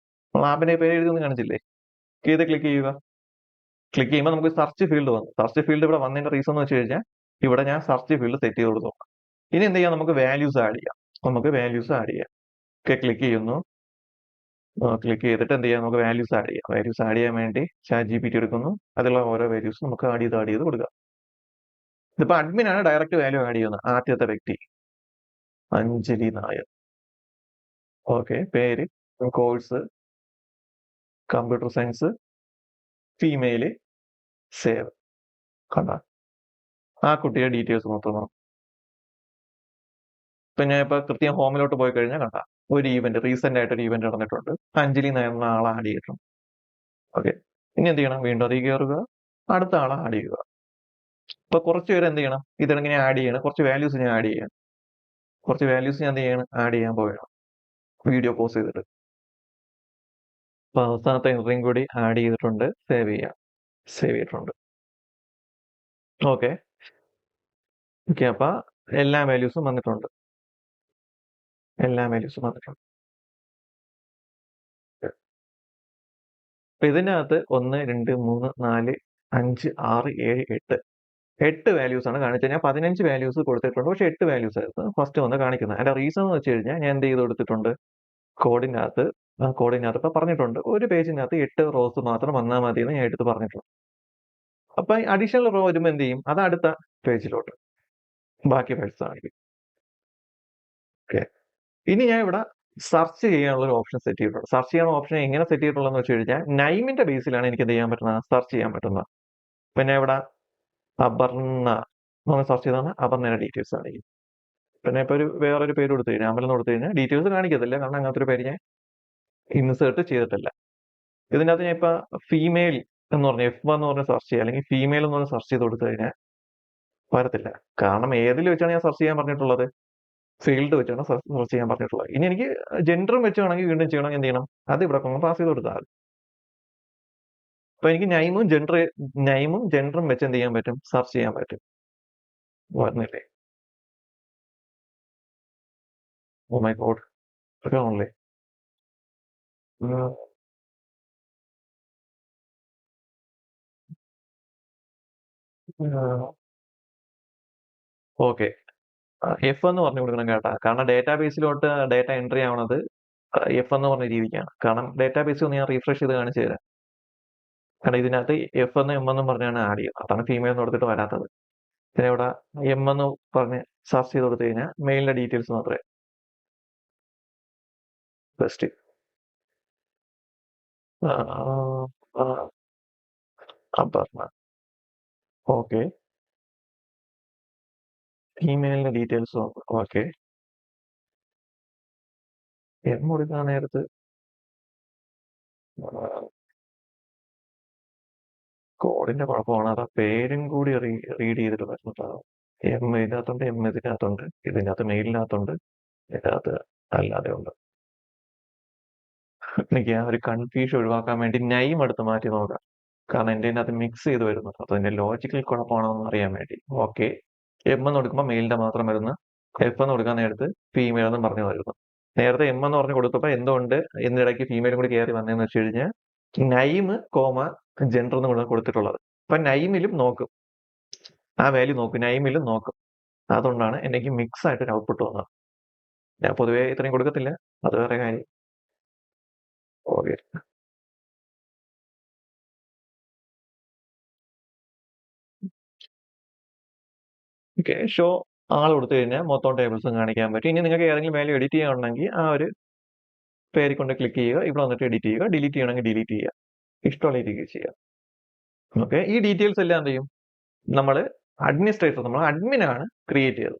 നമ്മൾ ആപ്പിന്റെ പേര് എഴുതി ഒന്നും കാണിച്ചില്ലേ? ക്ലിക്ക് ചെയ്യുക. ക്ലിക്ക് ചെയ്യുമ്പോൾ നമുക്ക് സെർച്ച് ഫീൽഡ് വന്നു. സെർച്ച് ഫീൽഡ് ഇവിടെ വന്നതിന്റെ റീസൺ എന്ന് വെച്ച് കഴിഞ്ഞാൽ ഇവിടെ ഞാൻ സെർച്ച് ഫീൽഡ് സെറ്റ് ചെയ്ത് കൊടുത്തു. ഇനി എന്ത് ചെയ്യാം? നമുക്ക് വാല്യൂസ് ആഡ് ചെയ്യാം. ഓക്കെ, ക്ലിക്ക് ചെയ്യുന്നു. ക്ലിക്ക് ചെയ്തിട്ട് എന്ത് ചെയ്യാം? നമുക്ക് വാല്യൂസ് ആഡ് ചെയ്യാം. വാല്യൂസ് ആഡ് ചെയ്യാൻ വേണ്ടി ChatGPT എടുക്കുന്നു. അതിലുള്ള ഓരോ വാല്യൂസ് നമുക്ക് ആഡ് ചെയ്ത് കൊടുക്കുക. ഇതിപ്പോ അഡ്മിൻ ആണ് ഡയറക്റ്റ് വാല്യൂ ആഡ് ചെയ്യുന്നത്. ആദ്യത്തെ വ്യക്തി അഞ്ജലി നായർ. ഓക്കെ, പേര്, course, computer science, female, save. കണ്ട, ആ കുട്ടിയുടെ ഡീറ്റെയിൽസ് മൊത്തം. പിന്നെ ഇപ്പൊ കൃത്യം ഹോമിലോട്ട് പോയി കഴിഞ്ഞാൽ കണ്ട, ഒരു ഈവന്റ്, റീസെന്റ് ആയിട്ട് ഒരു ഈവന്റ് നടന്നിട്ടുണ്ട്. അഞ്ജലി നായർ എന്ന ആളെ ആഡ് ചെയ്തിട്ടുണ്ട്. ഓക്കെ, ഇനി എന്ത് ചെയ്യണം? വീണ്ടും അതിൽ കയറുക, അടുത്ത ആളെ ആഡ് ചെയ്യുക. ഇപ്പൊ കുറച്ച് പേര് എന്ത് ചെയ്യണം? ഇതിങ്ങനെ ആഡ് ചെയ്യണം. കുറച്ച് വാല്യൂസ് ഞാൻ ആഡ് ചെയ്യണം. ആഡ് ചെയ്യാൻ പോവുകയാണ്. വീഡിയോ പോസ് ചെയ്തിട്ട് അപ്പൊ അവസാനത്തെ എൻട്രിയും കൂടി ആഡ് ചെയ്തിട്ടുണ്ട്. സേവ് ചെയ്തിട്ടുണ്ട്. ഓക്കെ, അപ്പൊ എല്ലാ വാല്യൂസും വന്നിട്ടുണ്ട്. അപ്പൊ ഇതിനകത്ത് 1, 2, 3, 4, 5, 6, 7, 8 വാല്യൂസ് ആണ് കാണിച്ചത്. ഞാൻ 15 വാല്യൂസ് കൊടുത്തിട്ടുണ്ട്. പക്ഷെ 8 വാല്യൂസ് ആയിരുന്നു ഫസ്റ്റ് വന്ന് കാണിക്കുന്നത്. അതിന്റെ റീസൺ എന്ന് വെച്ച് കഴിഞ്ഞാൽ ഞാൻ എന്ത് ചെയ്ത് കൊടുത്തിട്ടുണ്ട്? കോഡിനകത്ത് ഇപ്പൊ പറഞ്ഞിട്ടുണ്ട്, ഒരു പേജിനകത്ത് 8 റോസ് മാത്രം വന്നാൽ മതി എന്ന് ഞാൻ എടുത്ത് പറഞ്ഞിട്ടുണ്ട്. അപ്പൊ അഡീഷണൽ റോ വരുമ്പോൾ എന്ത് ചെയ്യും? അത് അടുത്ത പേജിലോട്ട് ബാക്കി ഫയൽസ് കാണിക്കും. ഓക്കെ, ഇനി ഞാൻ ഇവിടെ സെർച്ച് ചെയ്യാനുള്ള ഒരു ഓപ്ഷൻ സെറ്റ് ചെയ്തിട്ടുണ്ട്. സെർച്ച് ചെയ്യാനുള്ള ഓപ്ഷൻ എങ്ങനെ സെറ്റ് ചെയ്തിട്ടുള്ളതെന്ന് വെച്ച് കഴിഞ്ഞാൽ നൈമിന്റെ ബേസിലാണ് എനിക്ക് എന്ത് ചെയ്യാൻ പറ്റുന്നത്? സെർച്ച് ചെയ്യാൻ പറ്റുന്നത്. പിന്നെ ഇവിടെ അപർണ നമ്മൾ സെർച്ച് ചെയ്താണ് അപർണയുടെ ഡീറ്റെയിൽസ് കാണിക്കും. പിന്നെ ഇപ്പൊ വേറൊരു പേര് കൊടുത്തു കഴിഞ്ഞാൽ, അമൽ എന്ന് കൊടുത്തു കഴിഞ്ഞാൽ ഡീറ്റെയിൽസ് കാണിക്കത്തില്ല. കാരണം അങ്ങനത്തെ ഒരു പേര് ഞാൻ ഇൻസേർട്ട് ചെയ്തിട്ടില്ല. ഇതിനകത്ത് ഞാൻ ഇപ്പൊ ഫീമെയിൽ എന്ന് പറഞ്ഞ F1 എന്ന് പറഞ്ഞ സെർച്ച് ചെയ്യുക, അല്ലെങ്കിൽ ഫീമെയിൽ എന്ന് പറഞ്ഞ് സെർച്ച് ചെയ്ത് കൊടുത്തു കഴിഞ്ഞാൽ വരത്തില്ല. കാരണം ഏതിൽ വെച്ചാണ് ഞാൻ സെർച്ച് ചെയ്യാൻ പറഞ്ഞിട്ടുള്ളത്? ഫീൽഡ് വെച്ചാണ് സെർച്ച് ചെയ്യാൻ പറഞ്ഞിട്ടുള്ളത്. ഇനി എനിക്ക് ജെൻഡറും വെച്ച് വേണമെങ്കിൽ വീണ്ടും ചെയ്യണമെങ്കിൽ എന്ത് ചെയ്യണം? അത് ഇവിടെ കൊണ്ട് പാസ് ചെയ്ത് കൊടുത്താൽ മതി. അപ്പൊ എനിക്ക് നൈമും ജെൻഡറും വെച്ച് എന്ത് ചെയ്യാൻ പറ്റും? സെർച്ച് ചെയ്യാൻ പറ്റും. വരുന്നില്ലേ? Oh my God, online. Okay, F എന്ന് പറഞ്ഞു കൊടുക്കണം കേട്ടാ. കാരണം ഡേറ്റാബേസിലോട്ട് ഡേറ്റ എൻട്രി ആവണത് എഫ് എന്ന് പറഞ്ഞ രീതിക്കാണ്. കാരണം ഡേറ്റാബേസ് ഒന്ന് ഞാൻ റീഫ്രഷ് ചെയ്ത് കാണിച്ചു തരാം. കാരണം ഇതിനകത്ത് എഫ് എന്നും എം എന്നും പറഞ്ഞാണ് ആഡ് ചെയ്യുന്നത്. അതാണ് ഫീമെയിൽ എന്ന് കൊടുത്തിട്ട് വരാത്തത്. പിന്നെ ഇവിടെ എം എന്ന് പറഞ്ഞ് സെർച്ച് ചെയ്ത് കൊടുത്തു കഴിഞ്ഞാൽ മെയിലിന്റെ ഡീറ്റെയിൽസ് മാത്രമേ ബെസ്റ്റ്. അപർണ. ഓക്കെ. ഫീമെയിലിന്റെ ഡീറ്റെയിൽസ് ഓക്കെ. എം കൊടുക്കാൻ നേരത്ത് കോഡിന്റെ കുഴപ്പമാണ്. അത് ആ പേരും കൂടി റീഡ് ചെയ്തിട്ട് വരുന്നതാണ്. എം ഇതിനകത്തുണ്ട്, എം ഇതിനകത്തുണ്ട്, ഇതിനകത്ത് മെയിലിനകത്തുണ്ട്, ഇതിനകത്ത് അല്ലാതെ ഉണ്ട്. എനിക്ക് ആ ഒരു കൺഫ്യൂഷൻ ഒഴിവാക്കാൻ വേണ്ടി നൈം എടുത്ത് മാറ്റി നോക്കാം. കാരണം എൻ്റെ അതിനകത്ത് മിക്സ് ചെയ്ത് വരുന്നു. അപ്പൊ അതിന്റെ ലോജിക്കൽ കുഴപ്പമാണോ എന്ന് അറിയാൻ വേണ്ടി. ഓക്കെ. എം എന്ന് കൊടുക്കുമ്പോൾ മെയിലിന്റെ മാത്രം വരുന്നു. എഫ് എന്ന് കൊടുക്കാൻ നേരത്ത് ഫീമെയിൽ എന്നും പറഞ്ഞു വരുന്നു. നേരത്തെ എം എന്ന് പറഞ്ഞ് കൊടുത്തപ്പോൾ എന്തുകൊണ്ട് എന്നിടയ്ക്ക് ഫീമെയിലും കൂടി കയറി വന്നതെന്ന് വെച്ച് കഴിഞ്ഞാൽ നൈം കോമ ജെൻഡർ എന്ന് കൊടുത്തിട്ടുള്ളത്. അപ്പൊ നൈമിലും നോക്കും, ആ വാല്യൂ നോക്കും, നൈമിലും നോക്കും. അതുകൊണ്ടാണ് എനിക്ക് മിക്സ് ആയിട്ട് ഒരു ഔട്ട്പുട്ട് വന്നത്. ഞാൻ പൊതുവേ ഇത്രയും കൊടുക്കത്തില്ല, അത് വേറെ കാര്യം. ഓക്കെ. ഓക്കെ, ഷോ ആൾ കൊടുത്തു കഴിഞ്ഞാൽ മൊത്തം ടേബിൾസും കാണിക്കാൻ പറ്റും. ഇനി നിങ്ങൾക്ക് ഏതെങ്കിലും വാല്യൂ എഡിറ്റ് ചെയ്യണമെങ്കിൽ ആ ഒരു പേര് കൊണ്ട് ക്ലിക്ക് ചെയ്യുക, ഇവിടെ വന്നിട്ട് എഡിറ്റ് ചെയ്യുക, ഡിലീറ്റ് ചെയ്യണമെങ്കിൽ ഡിലീറ്റ് ചെയ്യുക, ഇഷ്ടമുള്ള രീതിക്ക് ചെയ്യുക. ഓക്കെ. ഈ ഡീറ്റെയിൽസ് എല്ലാം എന്ത് ചെയ്യും, നമ്മൾ അഡ്മിനിസ്ട്രേറ്റർ, നമ്മൾ അഡ്മിനാണ് ക്രിയേറ്റ് ചെയ്തത്.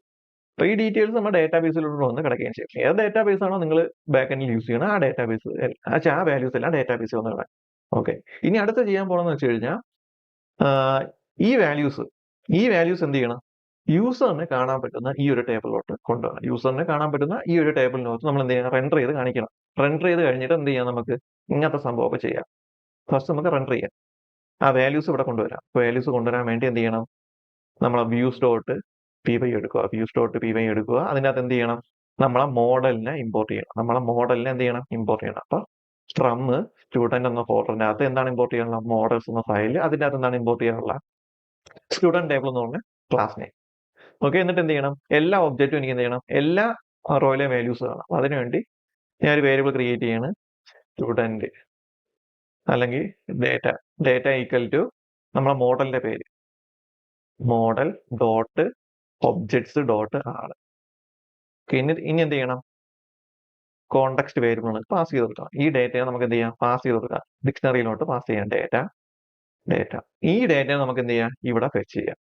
അപ്പൊ ഈ ഡീറ്റെയിൽസ് നമ്മുടെ ഡേറ്റാബേസിലോട്ട് വന്ന് കിടക്കുകയും ചെയ്യും. ഏത് ഡേറ്റാബേസ് ആണോ നിങ്ങൾ ബാക്കെൻഡിൽ യൂസ് ചെയ്യണം, ആ ഡേറ്റാബേസ് ആ വാല്യൂസ് എല്ലാം ഡേറ്റാബേസിൽ വന്ന് കിടക്കും. ഓക്കെ. ഇനി അടുത്ത് ചെയ്യാൻ പോകണമെന്ന് വെച്ച് കഴിഞ്ഞാൽ ഈ വാല്യൂസ് എന്ത് ചെയ്യണം, യൂസറിന് കാണാൻ പറ്റുന്ന ഈ ഒരു ടേബിളിലോട്ട് കൊണ്ടുവരണം. യൂസറിന് കാണാൻ പറ്റുന്ന ഈ ഒരു ടേബിളിനകത്ത് നമ്മൾ എന്ത് ചെയ്യണം, റെൻഡർ ചെയ്ത് കാണിക്കണം. റെൻഡർ ചെയ്ത് കഴിഞ്ഞിട്ട് എന്ത് ചെയ്യാം, നമുക്ക് ഇങ്ങനത്തെ സംഭവമൊക്കെ ചെയ്യാം. ഫസ്റ്റ് നമുക്ക് റെൻഡർ ചെയ്യാം, ആ വാല്യൂസ് ഇവിടെ കൊണ്ടുവരാം. വാല്യൂസ് കൊണ്ടുവരാൻ വേണ്ടി എന്ത് ചെയ്യണം, നമ്മൾ വ്യൂസ് ഡോട്ട് പി വൈ എടുക്കുക, എടുക്കുക. അതിനകത്ത് എന്ത് ചെയ്യണം, നമ്മളെ മോഡലിനെ ഇമ്പോർട്ട് ചെയ്യണം. ഇമ്പോർട്ട് ചെയ്യണം. അപ്പൊ ഫ്രം സ്റ്റുഡന്റ് എന്ന ഫോൾഡറിനകത്ത് എന്താണ് ഇമ്പോർട്ട് ചെയ്യാനുള്ള, മോഡൽസ് എന്ന ഫയൽ. അതിൻ്റെ അകത്ത് എന്താണ് ഇമ്പോർട്ട് ചെയ്യാനുള്ള, സ്റ്റുഡന്റ് ടേബിൾ എന്ന് പറഞ്ഞ ക്ലാസ് നെയിം. ഓക്കെ. എന്നിട്ട് എന്ത് ചെയ്യണം, എല്ലാ ഒബ്ജക്റ്റും എനിക്ക് എന്ത് ചെയ്യണം, എല്ലാ റോയിലെ വാല്യൂസ് കാണാം. അതിനുവേണ്ടി ഞാൻ ഒരു വേരിയബിൾ ക്രിയേറ്റ് ചെയ്യാണ്, സ്റ്റുഡന്റ് അല്ലെങ്കിൽ ഡേറ്റ ഈക്വൽ ടു നമ്മളെ മോഡലിന്റെ പേര്, മോഡൽ ഡോട്ട് ഒബ്ജക്ട്സ് ഡോട്ട് ആണ്. ഇനി എന്ത് ചെയ്യണം, കോണ്ടെക്സ്റ്റ് വേരിയബിൾ പാസ് ചെയ്ത് കൊടുക്കാം. ഈ ഡേറ്റയെ നമുക്ക് എന്ത് ചെയ്യാം, പാസ് ചെയ്ത് കൊടുക്കാം. ഡിക്ഷണറിയിലോട്ട് പാസ് ചെയ്യാം ഡേറ്റ. ഈ ഡേറ്റയെ നമുക്ക് എന്ത് ചെയ്യാം, ഇവിടെ ഫെച്ച് ചെയ്യാം.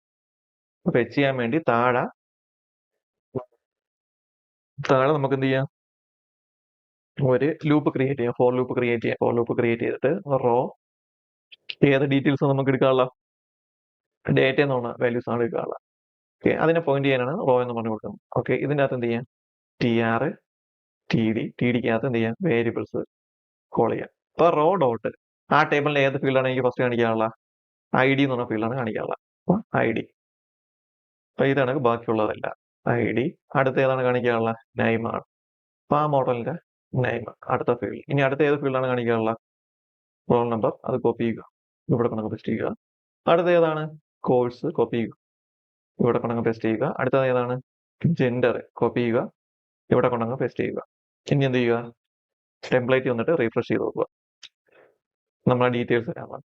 ഫെച്ച് ചെയ്യാൻ വേണ്ടി താഴെ നമുക്ക് എന്ത് ചെയ്യാം, ഒരു ലൂപ്പ് ക്രിയേറ്റ് ചെയ്യാം, ഫോർ ലൂപ്പ് ക്രിയേറ്റ് ചെയ്തിട്ട് റോ ഏത് ഡീറ്റെയിൽസ് നമുക്ക് എടുക്കാനുള്ള, ഡേറ്റ എന്ന് പറഞ്ഞ വാല്യൂസ് ആണ് എടുക്കാനുള്ള. ഓക്കെ. അതിനെ പോയിന്റ് ചെയ്യാനാണ് റോ എന്ന് പറഞ്ഞു കൊടുക്കുന്നത്. ഓക്കെ. ഇതിൻ്റെ അകത്ത് എന്ത് ചെയ്യാം, TR TDക്കകത്ത് എന്ത് ചെയ്യാം, വേരിയബിൾസ് കോൾ ചെയ്യാം. അപ്പൊ റോ ഡോട്ട് ആ ടേബിളിലെ ഏത് ഫീൽഡാണ് എനിക്ക് ഫസ്റ്റ് കാണിക്കാനുള്ള, ID എന്ന് പറഞ്ഞ ഫീൽഡാണ് കാണിക്കാനുള്ള. അപ്പൊ ID. അപ്പൊ ഇതാണ് ബാക്കിയുള്ളതല്ല, ID. അടുത്ത ഏതാണ് കാണിക്കാനുള്ള, നെയിം ആണ്. അപ്പൊ ആ മോഡലിന്റെ നെയിം അടുത്ത ഫീൽഡ്. ഇനി അടുത്ത ഏത് ഫീൽഡാണ് കാണിക്കാനുള്ള, റോൾ നമ്പർ. അത് കോപ്പി ചെയ്യുക, ഇവിടെ കൊണ്ടങ്ങ് പേസ്റ്റ് ചെയ്യുക. അടുത്ത ഏതാണ്, കോഴ്സ്. കോപ്പി ചെയ്യുക, ഇവിടെ കൊണ്ടങ്ങ് പേസ്റ്റ് ചെയ്യുക. അടുത്തത് ഏതാണ്, ജെൻഡർ. കോപ്പി ചെയ്യുക, ഇവിടെ കൊണ്ടങ്ങ് പേസ്റ്റ് ചെയ്യുക. ഇനി എന്ത് ചെയ്യുക, ടെംപ്ലേറ്റ് വന്നിട്ട് റീഫ്രഷ് ചെയ്ത് നോക്കുക, നമ്മളെ ഡീറ്റെയിൽസ് വരാൻ.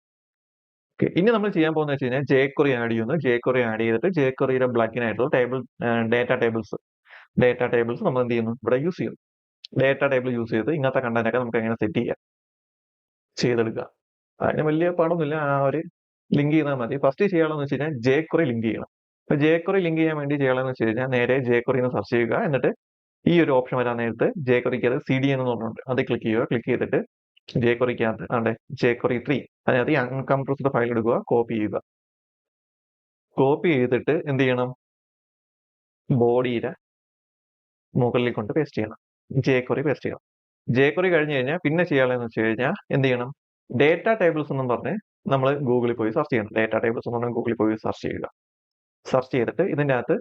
ഓക്കെ. ഇനി നമ്മൾ ചെയ്യാൻ പോകുന്നത് വെച്ച് കഴിഞ്ഞാൽ jQuery ആഡ് ചെയ്യുന്നു. jQuery ആഡ് ചെയ്തിട്ട് jQueryയുടെ പ്ലഗിൻ ആയിട്ടുള്ള ഡേറ്റ ടേബിൾസ് നമ്മൾ എന്ത് ചെയ്യുന്നു, ഇവിടെ യൂസ് ചെയ്യുന്നു. ഡേറ്റ ടേബിൾ യൂസ് ചെയ്ത് ഇങ്ങനത്തെ കണ്ടന്റ് ഒക്കെ നമുക്ക് എങ്ങനെ സെറ്റ് ചെയ്തെടുക്കുക. അതിന് വലിയ പാടൊന്നുമില്ല, ആ ഒരു ലിങ്ക് ചെയ്താൽ മതി. ഫസ്റ്റ് ചെയ്യാനുള്ളതെന്ന് വെച്ച് കഴിഞ്ഞാൽ jQuery ലിങ്ക് ചെയ്യണം. അപ്പൊ jQuery ലിങ്ക് ചെയ്യാൻ വേണ്ടി ചെയ്യാനുള്ളതെന്ന് വെച്ച് കഴിഞ്ഞാൽ നേരെ jQuery എന്ന് സെർച്ച് ചെയ്യുക. എന്നിട്ട് ഈ ഒരു ഓപ്ഷൻ വരാൻ നേരത്ത് jQueryക്ക് അത് CDN എന്ന് പറഞ്ഞിട്ടുണ്ട്, അത് ക്ലിക്ക് ചെയ്യുക. ക്ലിക്ക് ചെയ്തിട്ട് jQueryക്കകത്ത് jQuery 3 അതിനകത്ത് ഈ അൺകംപ്രസ്ഡ് ഫയൽ എടുക്കുക, കോപ്പി ചെയ്യുക. കോപ്പി ചെയ്തിട്ട് എന്ത് ചെയ്യണം, ബോഡിയുടെ മുകളിൽ കൊണ്ട് പേസ്റ്റ് ചെയ്യണം, jQuery പേസ്റ്റ് ചെയ്യണം. jQuery കഴിഞ്ഞ് കഴിഞ്ഞാൽ പിന്നെ ചെയ്യാനുള്ളതെന്ന് വെച്ച് കഴിഞ്ഞാൽ എന്ത് ചെയ്യണം, ഡേറ്റ ടേബിൾസ് എന്നും പറഞ്ഞ് നമ്മൾ ഗൂഗിളിൽ പോയി സെർച്ച് ചെയ്യണം. ഡേറ്റ ടേബിൾസ് എന്ന് പറഞ്ഞാൽ ഗൂഗിളിൽ പോയി സെർച്ച് ചെയ്യുക. സെർച്ച് ചെയ്തിട്ട് ഇതിൻ്റെ അകത്ത്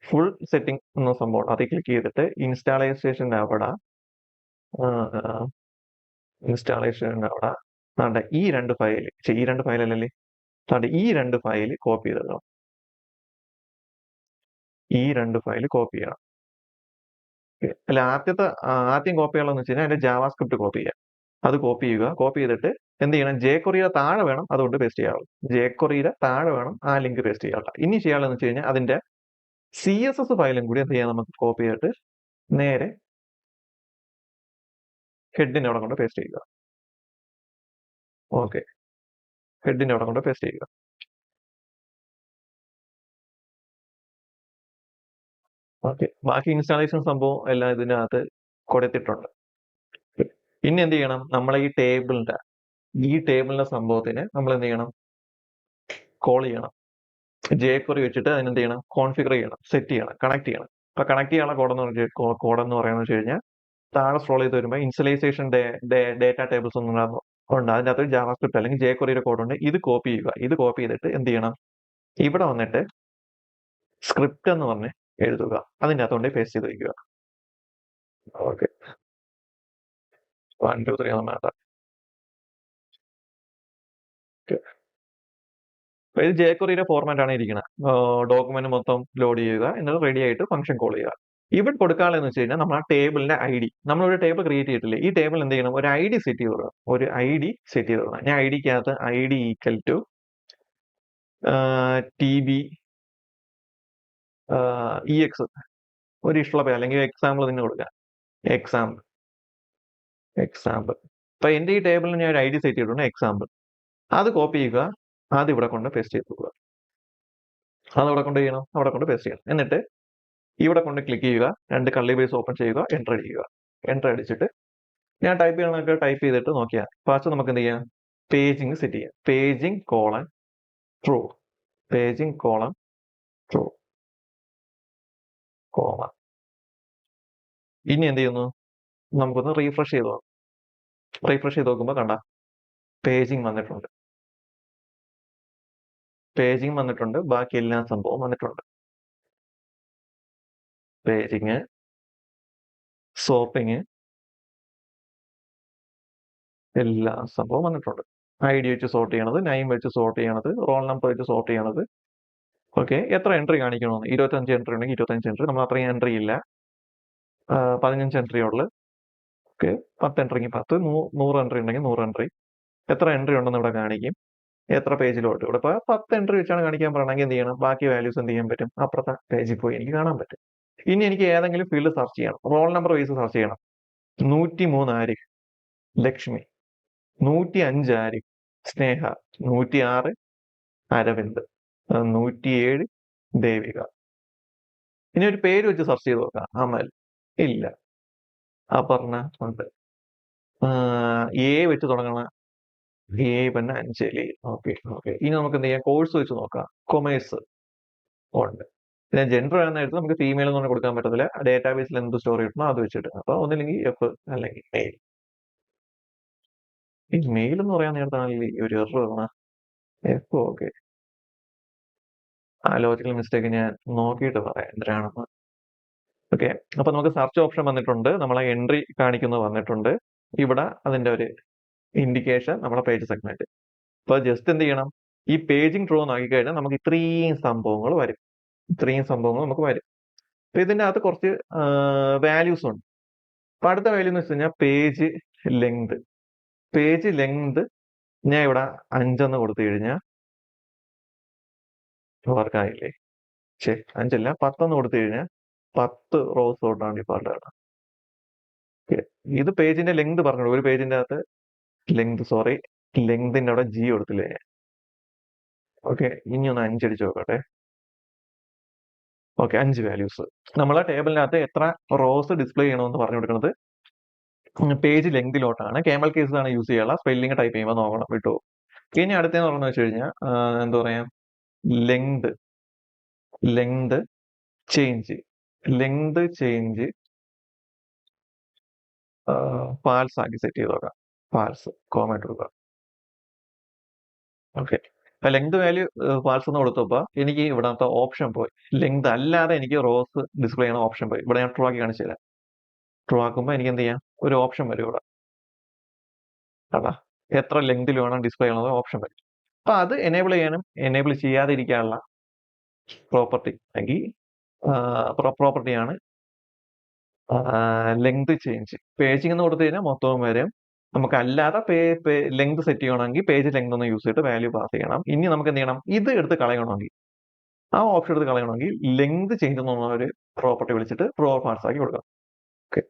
ഫുൾ സെറ്റിംഗ് എന്ന സംഭവം, അതിൽ ക്ലിക്ക് ചെയ്തിട്ട് ഇൻസ്റ്റാളേഷൻ്റെ അവിടെ ഈ രണ്ട് ഫയൽ അല്ലല്ലേ, ഈ രണ്ട് ഫയൽ കോപ്പി ചെയ്തിടണം. ഈ 2 ഫയൽ കോപ്പി ചെയ്യണം. അല്ല ആദ്യം കോപ്പി ചെയ്യാനുള്ളതെന്ന് വെച്ച് കഴിഞ്ഞാൽ അതിന്റെ ജാവാസ്ക്രിപ്റ്റ് കോപ്പി ചെയ്യുക. അത് കോപ്പി ചെയ്യുക. കോപ്പി ചെയ്തിട്ട് എന്ത് ചെയ്യണം? jQueryയുടെ താഴെ വേണം അതുകൊണ്ട് പേസ്റ്റ് ചെയ്യാനുള്ളത്. jQueryയുടെ താഴെ വേണം ആ ലിങ്ക് പേസ്റ്റ് ചെയ്യാനുള്ളത്. ഇനി ചെയ്യാനുള്ളതെന്ന് വെച്ച് കഴിഞ്ഞാൽ അതിന്റെ CSS ഫയലും കൂടി എന്ത് ചെയ്യാം? നമുക്ക് കോപ്പി ചെയ്തിട്ട് നേരെ ഹെഡിന്റെ അവിടെ കൊണ്ട് പേസ്റ്റ് ചെയ്യുക. ഓക്കെ, ഹെഡിന്റെ അവിടെ കൊണ്ട് പേസ്റ്റ് ചെയ്യുക. ഓക്കെ, ബാക്കി ഇൻസ്റ്റാളേഷൻ സംഭവം എല്ലാം ഇതിനകത്ത് കൊടുത്തിട്ടുണ്ട്. ഇനി എന്ത് ചെയ്യണം? നമ്മളെ ഈ ടേബിളിന്റെ സംഭവത്തിന് നമ്മൾ എന്ത് ചെയ്യണം? കോൾ ചെയ്യണം. jQuery വെച്ചിട്ട് അതിനെന്ത് ചെയ്യണം? കോൺഫിഗർ ചെയ്യണം, സെറ്റ് ചെയ്യണം, കണക്ട് ചെയ്യണം. അപ്പൊ കണക്ട് ചെയ്യാനുള്ള കോഡെന്ന് പറയുന്നത് വെച്ച് കഴിഞ്ഞാൽ താഴെ സ്ക്രോൾ ചെയ്ത് വരുമ്പോൾ ഇൻസ്റ്റലൈസേഷൻ ഡേറ്റ ടേബിൾസ് ഉണ്ട്. അതിൻ്റെ അകത്ത് ജാവാസ്ക്രിപ്റ്റ് അല്ലെങ്കിൽ jQueryയുടെ കോഡ് ഉണ്ട്. ഇത് കോപ്പി ചെയ്യുക. ഇത് കോപ്പി ചെയ്തിട്ട് എന്ത് ചെയ്യണം? ഇവിടെ വന്നിട്ട് സ്ക്രിപ്റ്റ് എന്ന് പറഞ്ഞ് എഴുതുക. അതിൻ്റെ അകത്തോണ്ട് പേസ്റ്റ് ചെയ്ത് വയ്ക്കുക. ഓക്കെ, 1 2 3 ഒന്നും വേണ്ട. ഇത് jQueryയുടെ ഫോർമാറ്റ് ആണ് ഇരിക്കുന്നത്. ഡോക്യുമെന്റ് മൊത്തം ലോഡ് ചെയ്യുക, എന്നിട്ട് റെഡി ആയിട്ട് ഫംഗ്ഷൻ കോൾ ചെയ്യുക. ഇവിടെ കൊടുക്കാനുള്ളതെന്ന് വെച്ച് കഴിഞ്ഞാൽ നമ്മൾ ആ ടേബിളിന്റെ ID, നമ്മളൊരു ടേബിൾ ക്രിയേറ്റ് ചെയ്തിട്ടില്ലേ? ഈ ടേബിൾ എന്ത് ചെയ്യണം? ഒരു ID സെറ്റ് ചെയ്ത് കൊടുക്കണം. ഒരു ID സെറ്റ് ചെയ്ത് കൊടുക്കണം. ഞാൻ ഐഡിക്കകത്ത് ID equal to TB EX ഒരു ഇഷ്ടമുള്ള പേര്, അല്ലെങ്കിൽ എക്സാമ്പിൾ തന്നെ കൊടുക്കുക. എക്സാമ്പിൾ. അപ്പൊ എന്റെ ഈ ടേബിളിൽ ഞാൻ ഒരു ID സെറ്റ് ചെയ്തിട്ടുണ്ട്, എക്സാമ്പിൾ. അത് കോപ്പി ചെയ്യുക, അത് ഇവിടെ കൊണ്ട് പേസ്റ്റ് ചെയ്ത് കൊടുക്കുക. അത് അവിടെ കൊണ്ട് ചെയ്യണം, അവിടെ കൊണ്ട് പേസ്റ്റ് ചെയ്യണം. എന്നിട്ട് ഇവിടെ കൊണ്ട് ക്ലിക്ക് ചെയ്യുക, 2 കർലി ബ്രേസ് ഓപ്പൺ ചെയ്യുക, എൻ്റർ അടിക്കുക. എൻ്റർ അടിച്ചിട്ട് ഞാൻ ടൈപ്പ് ചെയ്യണമെന്നൊക്കെ ടൈപ്പ് ചെയ്തിട്ട് നോക്കിയാൽ ഫസ്റ്റ് നമുക്ക് എന്ത് ചെയ്യാം? പേജിങ് സെറ്റ് ചെയ്യാം. Paging colon true, paging colon true, comma. ഇനി എന്ത് ചെയ്യുന്നു? നമുക്കൊന്ന് റീഫ്രഷ് ചെയ്ത് നോക്കാം. റീഫ്രഷ് ചെയ്ത് നോക്കുമ്പോൾ കണ്ട പേജിങ് വന്നിട്ടുണ്ട്. പേജിങ് വന്നിട്ടുണ്ട്, ബാക്കി എല്ലാ സംഭവം വന്നിട്ടുണ്ട്. പേജിങ്, സോർട്ടിങ്, എല്ലാ സംഭവം വന്നിട്ടുണ്ട്. ID വെച്ച് സോർട്ട് ചെയ്യണത്, നെയിം വെച്ച് സോർട്ട് ചെയ്യണത്, റോൾ നമ്പർ വെച്ച് സോർട്ട് ചെയ്യണത്. ഓക്കെ, എത്ര എൻട്രി കാണിക്കണമെന്ന്? 25 എൻട്രി ഉണ്ടെങ്കിൽ 25 എൻട്രി. നമ്മൾ അത്രയും എൻട്രി ഇല്ല, 15 എൻട്രി ഉള്ളു. ഓക്കെ, 10 എൻട്രിക്ക് 10, 100 എൻട്രി ഉണ്ടെങ്കിൽ 100 എൻട്രി. എത്ര എൻട്രി ഉണ്ടെന്ന് ഇവിടെ കാണിക്കും, എത്ര പേജിലോട്ട്. ഇവിടെ ഇപ്പോൾ 10 എൻട്രി വെച്ചാണ് കാണിക്കാൻ പറയണമെങ്കിൽ എന്ത് ചെയ്യണം? ബാക്കി വാല്യൂസ് എന്ത് ചെയ്യാൻ പറ്റും? അപ്പുറത്തെ പേജിൽ പോയി എനിക്ക് കാണാൻ പറ്റും. ഇനി എനിക്ക് ഏതെങ്കിലും ഫീൽഡ് സെർച്ച് ചെയ്യണം, റോൾ നമ്പർ വൈസ് സെർച്ച് ചെയ്യണം. 103 ആരിഫ് ലക്ഷ്മി, 105 ആരിഫ് സ്നേഹ, 106 അരവിന്ദ്, 107 ദേവിക. ഇനി ഒരു പേര് വെച്ച് സെർച്ച് ചെയ്ത് നോക്കാം. അമൽ ഇല്ല, അപർണ ഉണ്ട്. വെച്ച് തുടങ്ങണ പിന്നെ അഞ്ജലി. ഓക്കെ. ഇനി നമുക്ക് എന്ത് ചെയ്യാം? കോഴ്സ് വെച്ച് നോക്കാം. കൊമേഴ്സ് ഉണ്ട്. പിന്നെ ജെൻഡർ ആണെന്ന് എടുത്ത് നമുക്ക് ഫീമെയിൽ എന്ന് കൊടുക്കാൻ പറ്റത്തില്ല. ഡേറ്റാബേസിൽ എന്ത് സ്റ്റോറി കിട്ടണോ അത് വെച്ചിട്ട്. അപ്പൊ ഒന്നില്ലെങ്കിൽ എഫ് അല്ലെങ്കിൽ മെയിൽ. ഈ മെയിൽ എന്ന് പറയാൻ നേരത്താണെങ്കിൽ ഒരു എറർ വരണ എഫ്. ഓക്കെ, ആ ലോജിക്കൽ മിസ്റ്റേക്ക് ഞാൻ നോക്കിയിട്ട് പറയാം എന്തിനാണെന്ന്. ഓക്കെ, അപ്പൊ നമുക്ക് സെർച്ച് ഓപ്ഷൻ വന്നിട്ടുണ്ട്, നമ്മളെ എൻട്രി കാണിക്കുന്നത് വന്നിട്ടുണ്ട്. ഇവിടെ അതിന്റെ ഒരു ഇൻഡിക്കേഷൻ നമ്മുടെ പേജ് സെഗ്മെന്റ്. അപ്പൊ ജസ്റ്റ് എന്ത് ചെയ്യണം? ഈ പേജിങ് ട്രൂ ആക്കി കഴിഞ്ഞാൽ നമുക്ക് ഇത്രയും സംഭവങ്ങൾ വരും. നമുക്ക് വരും. അപ്പൊ ഇതിന്റെ അകത്ത് കുറച്ച് വാല്യൂസ് ഉണ്ട്. അപ്പൊ അടുത്ത വാല്യൂ എന്ന് വെച്ച് കഴിഞ്ഞാൽ പേജ് ലെങ്ത് ഞാൻ ഇവിടെ 5 എന്ന് കൊടുത്തു കഴിഞ്ഞാൽ വർക്കായില്ലേ? 5 അല്ല, 10 എന്ന് കൊടുത്തു കഴിഞ്ഞാൽ 10 റോസ് തൊട്ടാണ് ഡിഫോൾട്ട്. ഇത് പേജിന്റെ ലെങ്ത് പറഞ്ഞു. ഒരു പേജിന്റെ അകത്ത് ലെങ്തിന്റെ അവിടെ G കൊടുത്തില്ലേ? ഓക്കെ, ഇനി ഒന്ന് 5 അടിച്ചു നോക്കട്ടെ. Okay, 5 values. നമ്മളെ ടേബിളിനകത്ത് എത്ര റോസ് ഡിസ്പ്ലേ ചെയ്യണമെന്ന് പറഞ്ഞു കൊടുക്കുന്നത് പേജ് ലെങ്തിലോട്ടാണ്. കേമൽ കേസ് ആണ് യൂസ് ചെയ്യാനുള്ള. സ്പെല്ലിംഗ് ടൈപ്പ് ചെയ്യുമ്പോൾ നോക്കണം വിട്ടു. ഇനി അടുത്തെന്ന് പറഞ്ഞു വെച്ച് കഴിഞ്ഞാൽ എന്താ പറയാ, ലെങ്ത് ചേഞ്ച് ഫാൽസ് ആക്കി സെറ്റ് ചെയ്ത് നോക്കാം. ഫാൽസ് കോമന്റ് കൊടുക്കുക. ഓക്കെ, അപ്പൊ ലെങ്ത് വാല്യൂ ഫാൽസ് എന്ന് കൊടുത്തപ്പോ എനിക്ക് ഇവിടത്തെ ഓപ്ഷൻ പോയി. ലെങ്ത് അല്ലാതെ എനിക്ക് റോസ് ഡിസ്പ്ലേ ചെയ്യണ ഓപ്ഷൻ പോയി. ഇവിടെ ഞാൻ ട്രൂ ആക്കി കാണിച്ചു തരാം. ട്രൂ ആക്കുമ്പോൾ എനിക്ക് എന്ത് ചെയ്യാം? ഒരു ഓപ്ഷൻ വരും ഇവിടെ. അതാ എത്ര ലെങ്തിൽ വേണം ഡിസ്പ്ലേ ചെയ്യണത് ഓപ്ഷൻ വരും. അപ്പൊ അത് എനേബിൾ ചെയ്യാനും എനേബിൾ ചെയ്യാതിരിക്കാനുള്ള പ്രോപ്പർട്ടി അല്ലെങ്കിൽ പ്രോപ്പർട്ടിയാണ് ലെങ്ത് ചേഞ്ച്. പേജിംഗ് എന്ന് കൊടുത്തു കഴിഞ്ഞാൽ മൊത്തവും വരും. നമുക്ക് അല്ലാതെ ലെങ്ത് സെറ്റ് ചെയ്യണമെങ്കിൽ പേജ് ലെങ്ത് ഒന്ന് യൂസ് ചെയ്തിട്ട് വാല്യൂ പാസ് ചെയ്യണം. ഇനി നമുക്ക് എന്ത് ചെയ്യണം, ഇത് എടുത്ത് കളയണമെങ്കിൽ, ആ ഓപ്ഷൻ എടുത്ത് കളയണമെങ്കിൽ ലെങ്ത് ചേഞ്ച് എന്നുള്ള ഒരു പ്രോപ്പർട്ടി വിളിച്ചിട്ട് ട്രൂ ഓർ ഫാൾസ് ആക്കി കൊടുക്കാം. ഓക്കെ.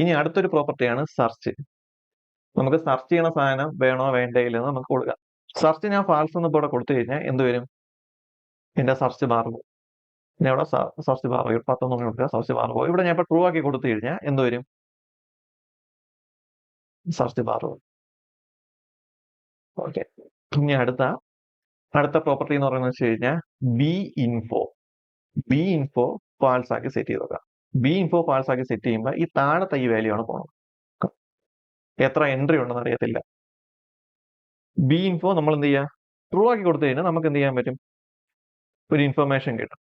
ഇനി അടുത്തൊരു പ്രോപ്പർട്ടിയാണ് സെർച്ച്. നമുക്ക് സെർച്ച് ചെയ്യണ സാധനം വേണോ വേണ്ടേ ഇല്ലെന്ന് നമുക്ക് കൊടുക്കാം. സെർച്ച് ഞാൻ ഫാൾസ് എന്ന് ഇവിടെ കൊടുത്തു കഴിഞ്ഞാൽ എന്ത് വരും, എന്റെ സെർച്ച് ബാർ പോകും. പിന്നെ ഇവിടെ സെർച്ച് ബാർ 11 കൊടുക്കുക, സെർച്ച് ബാർ പോകും. ഇവിടെ ഞാൻ ഇപ്പൊ ട്രൂ ആക്കി കൊടുത്തു കഴിഞ്ഞാൽ എന്ത് വരും, സെർച്ച് ബാർ പോകും. ഓക്കെ. ഇനി അടുത്ത പ്രോപ്പർട്ടി എന്ന് പറയുന്നത് വെച്ച് കഴിഞ്ഞാൽ ബി ഇൻഫോ ഫാൾസ് ആക്കി സെറ്റ് ചെയ്ത് നോക്കാം. ബി ഇൻഫോ ഫാൾസ് ആക്കി സെറ്റ് ചെയ്യുമ്പോൾ ഈ താഴത്തെ ഈ വാല്യൂ ആണ് പോകുന്നത്. എത്ര എൻട്രി ഉണ്ടെന്ന് അറിയത്തില്ല. ബി ഇൻഫോ നമ്മൾ എന്ത് ചെയ്യുക, ട്രൂ ആക്കി കൊടുത്തു കഴിഞ്ഞാൽ നമുക്ക് എന്ത് ചെയ്യാൻ പറ്റും, ഒരു ഇൻഫർമേഷൻ കിട്ടും.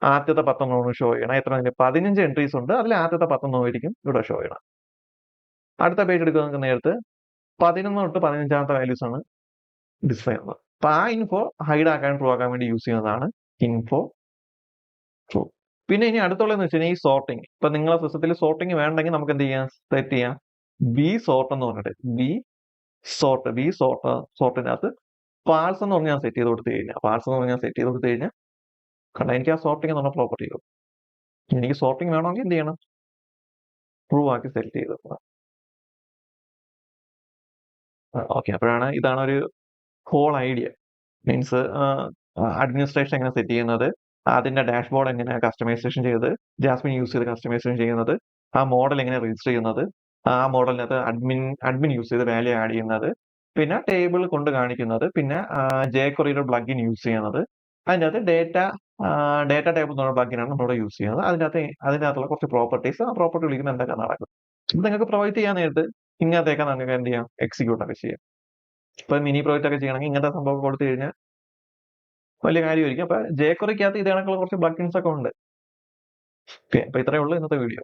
ആദ്യത്തെ 10 ഷോ ചെയ്യണം. എത്ര 15 എൻട്രീസ് ഉണ്ട്, അതിൽ ആദ്യത്തെ 10 ആയിരിക്കും ഇവിടെ ഷോ ചെയ്യണം. അടുത്ത പേജ് എടുക്കുക നമുക്ക് നേരത്തെ 11 തൊട്ട് 15ാമത്തെ വാല്യൂസ് ആണ് ഡിസ്പ്ലേ ചെയ്യുന്നത്. അപ്പൊ ആ ഇൻഫോ ഹൈഡ് ആക്കാൻ ട്രൂ ആക്കാൻ വേണ്ടി യൂസ് ചെയ്യുന്നതാണ് ഇൻഫോ ട്രൂ. പിന്നെ ഇനി അടുത്തുള്ളതെന്ന് വെച്ച് കഴിഞ്ഞാൽ ഈ സോർട്ടിങ്. ഇപ്പൊ നിങ്ങളെ സിസ്റ്റത്തിൽ സോർട്ടിങ് വേണ്ടെങ്കിൽ നമുക്ക് എന്ത് ചെയ്യാം, സെറ്റ് ചെയ്യാം ബി സോർട്ട് എന്ന് പറഞ്ഞിട്ട് ബി സോർട്ടിനകത്ത് ഫാൾസ് എന്ന് പറഞ്ഞാൽ സെറ്റ് ചെയ്ത് കൊടുത്തു കഴിഞ്ഞാൽ കണ്ട എനിക്ക് ആ സോർട്ടിങ് എന്ന് പറഞ്ഞ പ്രോപ്പർട്ടി കിട്ടും. എനിക്ക് സോർട്ടിങ് വേണമെങ്കിൽ എന്ത് ചെയ്യണം, ട്രൂ ആക്കി സെറ്റ് ചെയ്ത് ഓക്കെ. അപ്പോഴാണ് ഇതാണ് ഒരു ഹോൾ ഐഡിയ. മീൻസ് അഡ്മിനിസ്ട്രേഷൻ എങ്ങനെ സെറ്റ് ചെയ്യുന്നത്, അതിന്റെ ഡാഷ്ബോർഡ് എങ്ങനെ കസ്റ്റമൈസേഷൻ ചെയ്ത് ജാസ്മിൻ യൂസ് ചെയ്ത് കസ്റ്റമൈസേഷൻ ചെയ്യുന്നത്, ആ മോഡൽ എങ്ങനെ രജിസ്റ്റർ ചെയ്യുന്നത്, ആ മോഡലിനകത്ത് അഡ്മിൻ യൂസ് ചെയ്ത് വാല്യൂ ആഡ് ചെയ്യുന്നത്, പിന്നെ ടേബിൾ കൊണ്ട് കാണിക്കുന്നത്, പിന്നെ jQueryയുടെ പ്ലഗിൻ യൂസ് ചെയ്യുന്നത്, അതിനകത്ത് ഡേറ്റ ടൈപ്പ് എന്നുള്ള പ്ലഗിനാണ് നമ്മളിവിടെ യൂസ് ചെയ്യുന്നത്. അതിനകത്തുള്ള കുറച്ച് പ്രോപ്പർട്ടീസ്, ആ പ്രോപ്പർട്ടി വിളിക്കുമ്പോൾ എന്തൊക്കെ നടക്കും ഇത് നിങ്ങൾക്ക് പ്രൊവൈഡ് ചെയ്യാൻ നേരത്ത് ഇങ്ങനത്തെയൊക്കെ നമുക്ക് എന്ത് ചെയ്യാം, എക്സിക്യൂട്ട് ഒക്കെ ചെയ്യാം. ഇപ്പൊ മിനി പ്രോജക്റ്റ് ഒക്കെ ചെയ്യണമെങ്കിൽ ഇങ്ങനത്തെ സംഭവം കൊടുത്തു കഴിഞ്ഞാൽ വലിയ കാര്യമായിരിക്കും. അപ്പൊ jQueryക്കകത്ത് ഇത് കണക്കുള്ള കുറച്ച് പ്ലഗിൻസ് ഒക്കെ ഉണ്ട്. ഓക്കെ. അപ്പൊ ഇത്രയേ ഉള്ളൂ ഇന്നത്തെ വീഡിയോ.